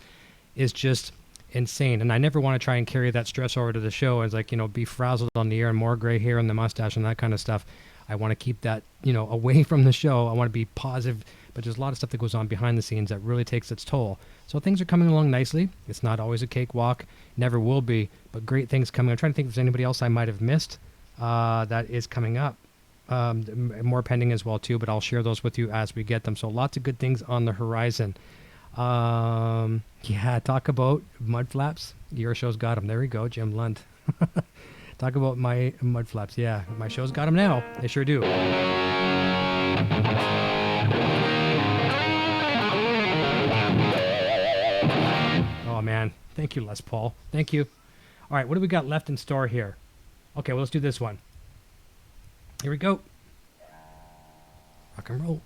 is just insane. And I never want to try and carry that stress over to the show as be frazzled on the air and more gray hair and the mustache and that kind of stuff. I want to keep that, away from the show. I want to be positive. But there's a lot of stuff that goes on behind the scenes that really takes its toll. So things are coming along nicely. It's not always a cakewalk. Never will be. But great things coming. I'm trying to think if there's anybody else I might have missed that is coming up. More pending as well, too. But I'll share those with you as we get them. So lots of good things on the horizon. Talk about mud flaps. Your show's got them. There we go, Jim Lund. Talk about my mud flaps. Yeah, my show's got them now. They sure do. Oh, man. Thank you, Les Paul. Thank you. All right, what do we got left in store here? Okay, well, let's do this one. Here we go. Rock and roll.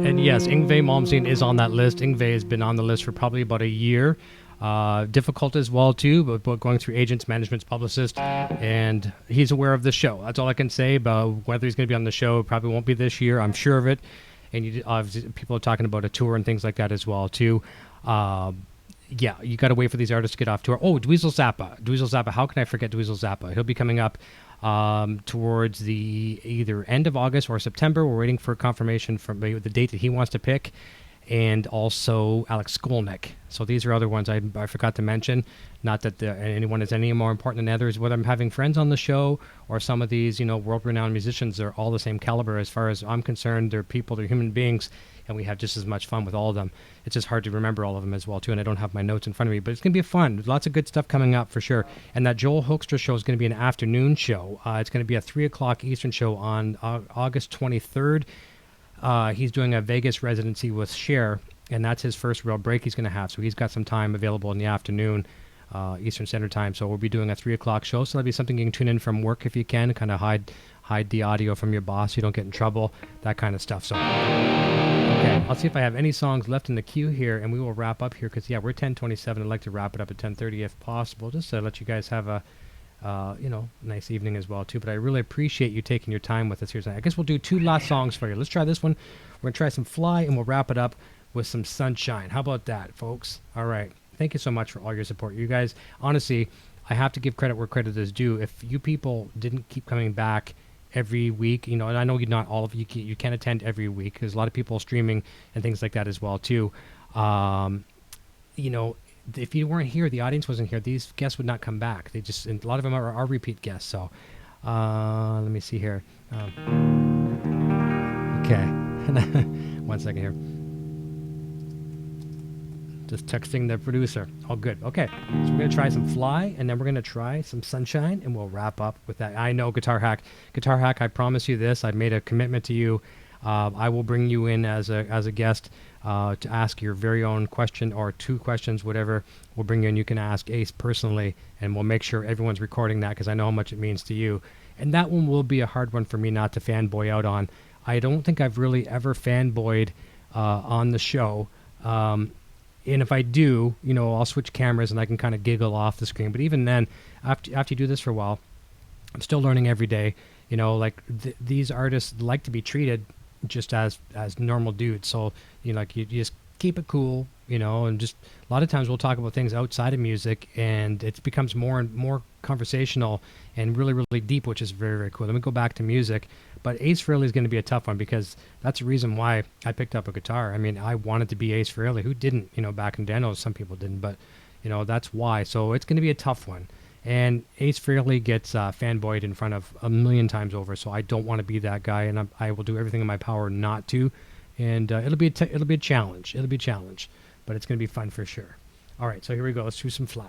And yes, Yngwie Malmsteen is on that list. Yngwie has been on the list for probably about a year. Difficult as well too, but going through agents, managements, publicists, and he's aware of the show. That's all I can say about whether he's going to be on the show. It probably won't be this year, I'm sure of it. And people are talking about a tour and things like that as well too. Yeah, you got to wait for these artists to get off tour. Oh, Dweezil Zappa. How can I forget Dweezil Zappa? He'll be coming up towards the either end of August or September. We're waiting for confirmation from the date that he wants to pick. And also Alex Skolnick. So these are other ones I forgot to mention. Not that anyone is any more important than others. Whether I'm having friends on the show or some of these, world-renowned musicians, they're all the same caliber as far as I'm concerned. They're people, they're human beings, and we have just as much fun with all of them. It's just hard to remember all of them as well, too, and I don't have my notes in front of me. But it's going to be fun. Lots of good stuff coming up for sure. And that Joel Hoekstra show is going to be an afternoon show. It's going to be a 3 o'clock Eastern show on August 23rd. He's doing a Vegas residency with Cher, and that's his first real break he's going to have. So he's got some time available in the afternoon, Eastern Standard Time. So we'll be doing a 3 o'clock show. So that'll be something you can tune in from work if you can, kind of hide the audio from your boss so you don't get in trouble, that kind of stuff. So, okay, I'll see if I have any songs left in the queue here, and we will wrap up here because, yeah, we're 10:27. I'd like to wrap it up at 10:30 if possible, just to let you guys have a nice evening as well too. But I really appreciate you taking your time with us here tonight. I guess we'll do 2 last songs for you. Let's try this one. We're gonna try some Fly, and we'll wrap it up with some Sunshine. How about that, folks? All right. Thank you so much for all your support. You guys, honestly, I have to give credit where credit is due. If you people didn't keep coming back every week, and I know not all of you can't attend every week because a lot of people streaming and things like that as well too. If you weren't here, the audience wasn't here, these guests would not come back. A lot of them are repeat guests. So let me see here. Okay. 1 second here. Just texting the producer. All good. Okay. So we're going to try some Fly, and then we're going to try some Sunshine, and we'll wrap up with that. I know Guitar Hack, I promise you this. I've made a commitment to you. I will bring you in as a guest to ask your very own question or 2 questions, whatever. We'll bring you in. You can ask Ace personally, and we'll make sure everyone's recording that because I know how much it means to you. And that one will be a hard one for me not to fanboy out on. I don't think I've really ever fanboyed on the show. And if I do, I'll switch cameras and I can kind of giggle off the screen. But even then, after you do this for a while, I'm still learning every day. These artists like to be treated just as normal dudes. So, you just keep it cool, and just a lot of times we'll talk about things outside of music, and it becomes more and more conversational and really, really deep, which is very, very cool. Let me go back to music. But Ace Frehley is going to be a tough one because that's the reason why I picked up a guitar. I mean, I wanted to be Ace Frehley. Who didn't, back in the day? I know some people didn't, but, that's why. So it's going to be a tough one. And Ace Frehley gets fanboyed in front of a million times over, so I don't want to be that guy, and I will do everything in my power not to. And it'll be a challenge. It'll be a challenge, but it's going to be fun for sure. All right, so here we go. Let's do some Fly.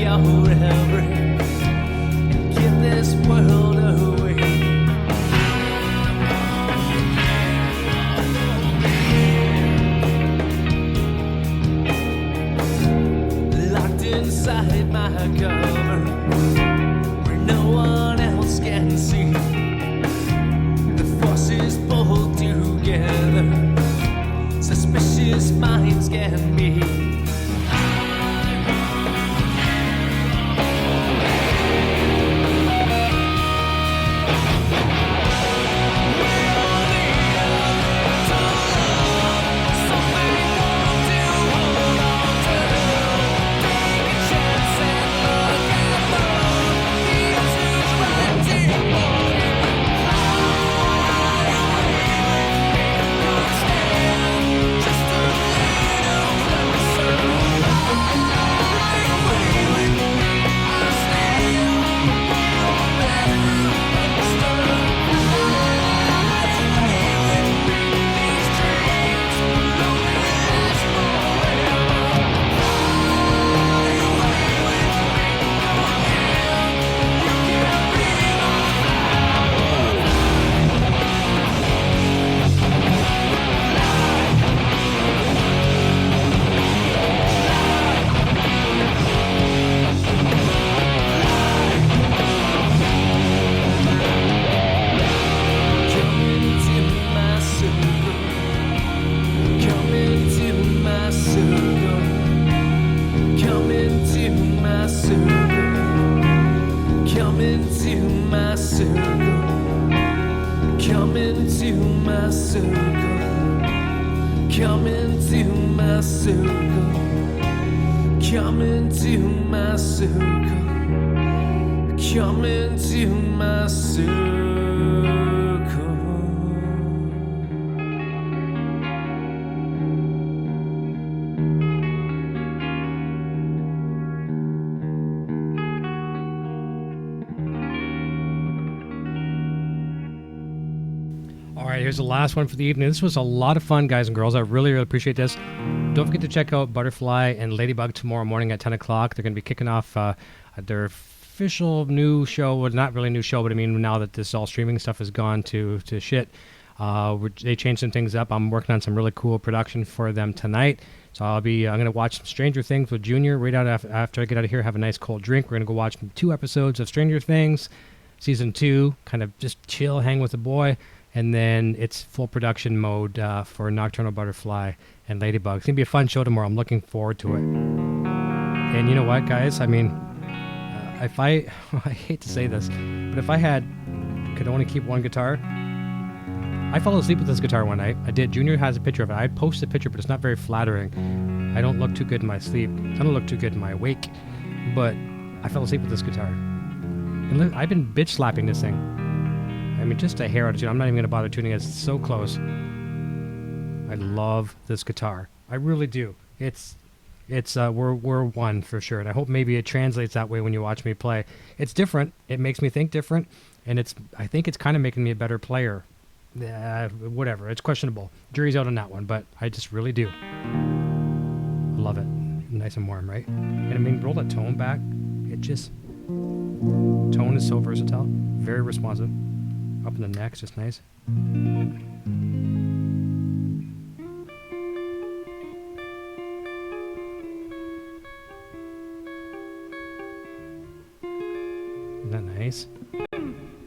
your reverie. Give this world away. Locked inside my cover, where no one else can see. The forces pull together, suspicious minds can be. Here's the last one for the evening. This was a lot of fun, guys and girls. I really, really appreciate this. Don't forget to check out Butterfly and Ladybug tomorrow morning at 10 o'clock. They're going to be kicking off their official new show. Well, not really new show, but I mean, now that this all streaming stuff has gone to shit, they changed some things up. I'm working on some really cool production for them tonight. So I'm going to watch some Stranger Things with Junior right out after I get out of here, have a nice cold drink. We're going to go watch 2 episodes of Stranger Things, season 2, kind of just chill, hang with the boy. And then it's full production mode for Nocturnal Butterfly and Ladybug. It's going to be a fun show tomorrow. I'm looking forward to it. And you know what, guys? I mean, if I hate to say this, but if I could only keep one guitar, I fell asleep with this guitar one night. I did. Junior has a picture of it. I'd post a picture, but it's not very flattering. I don't look too good in my sleep. I don't look too good in my wake. But I fell asleep with this guitar. And I've been bitch slapping this thing. I mean, just a hair out of tune. I'm not even going to bother tuning it. It's so close. I love this guitar. I really do. We're one for sure. And I hope maybe it translates that way when you watch me play. It's different. It makes me think different. And I think it's kind of making me a better player. Whatever. It's questionable. Jury's out on that one, but I just really do. I love it. Nice and warm, right? And I mean, roll that tone back. Tone is so versatile. Very responsive. Up in the neck, just nice. Isn't that nice?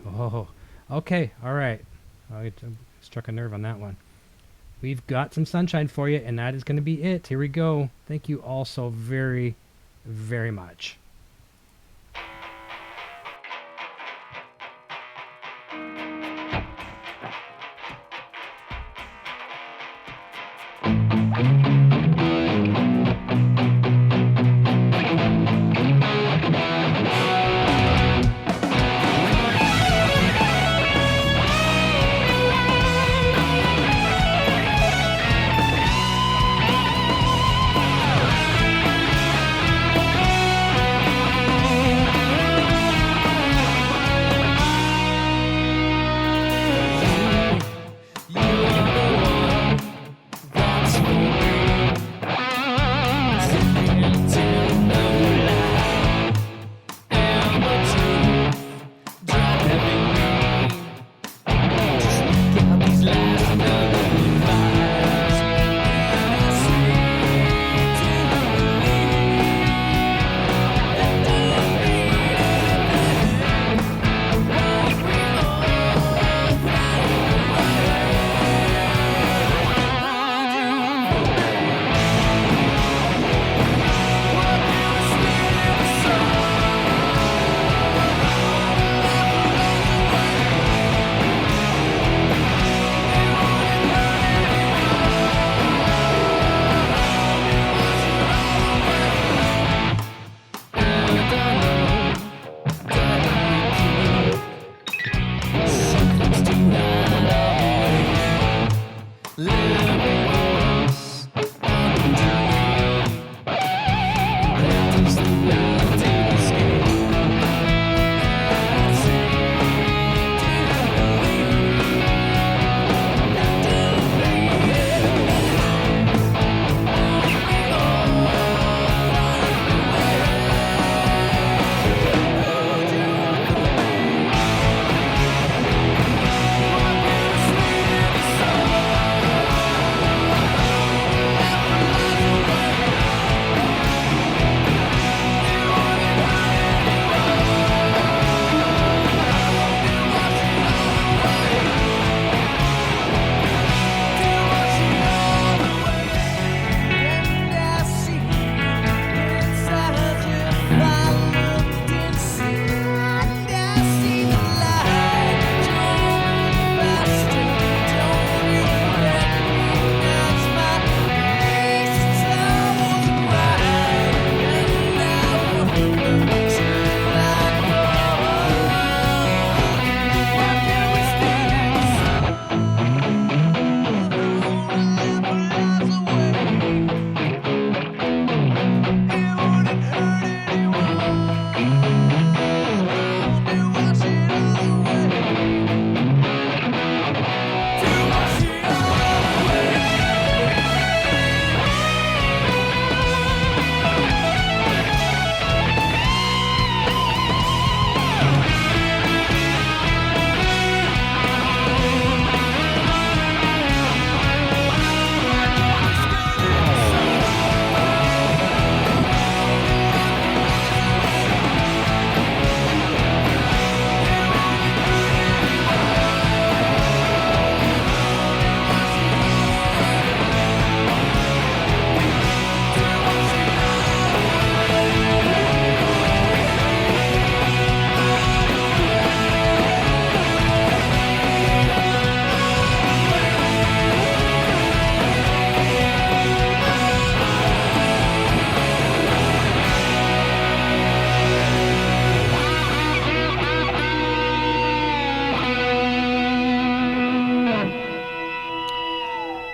Oh, okay, all right. I struck a nerve on that one. We've got some sunshine for you, and that is going to be it. Here we go. Thank you all so very, very much.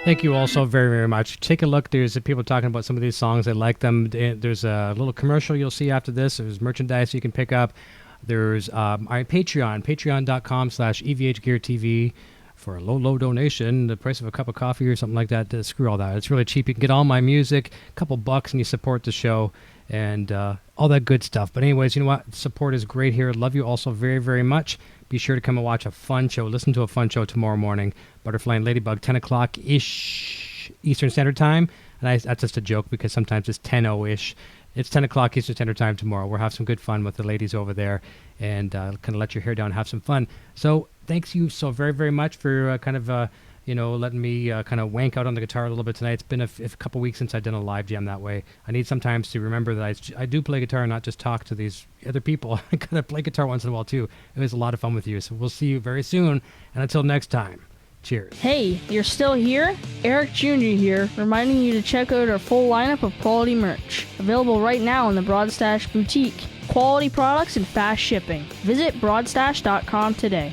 Thank you all so very, very much. Take a look. There's people talking about some of these songs. I like them. There's a little commercial you'll see after this. There's merchandise you can pick up. There's our Patreon, patreon.com/evhgeartv. For a low donation, the price of a cup of coffee or something like that. Screw all that. It's really cheap. You can get all my music, a couple bucks, and you support the show and all that good stuff. But anyways, you know what? Support is great here. Love you also very, very much. Be sure to come and watch a fun show. Listen to a fun show tomorrow morning. Butterfly and Ladybug, 10 o'clock-ish Eastern Standard Time. And that's just a joke because sometimes it's 10:00-ish. It's 10 o'clock Eastern Standard Time tomorrow. We'll have some good fun with the ladies over there and kind of let your hair down, have some fun. So thanks you so very, very much for letting me kind of wank out on the guitar a little bit tonight. It's been a couple weeks since I've done a live jam that way. I need sometimes to remember that I do play guitar and not just talk to these other people. I kind of play guitar once in a while too. It was a lot of fun with you. So we'll see you very soon. And until next time, cheers. Hey, you're still here? Eric Jr. here, reminding you to check out our full lineup of quality merch. Available right now in the Broadstash Boutique. Quality products and fast shipping. Visit broadstash.com today.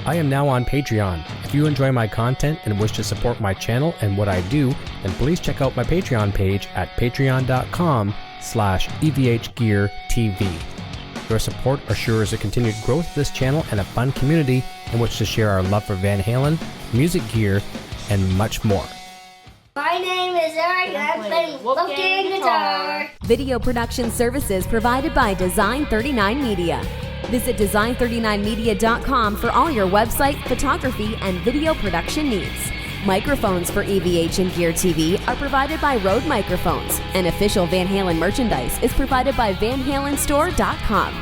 I am now on Patreon. If you enjoy my content and wish to support my channel and what I do, then please check out my Patreon page at patreon.com/evhgeartv. Your support assures the continued growth of this channel and a fun community in which to share our love for Van Halen, music gear, and much more. My name is Eric and I'm playing Wolfgang guitar. Video production services provided by Design 39 Media. Visit design39media.com for all your website, photography, and video production needs. Microphones for EVH and Gear TV are provided by Rode Microphones, and official Van Halen merchandise is provided by VanHalenStore.com.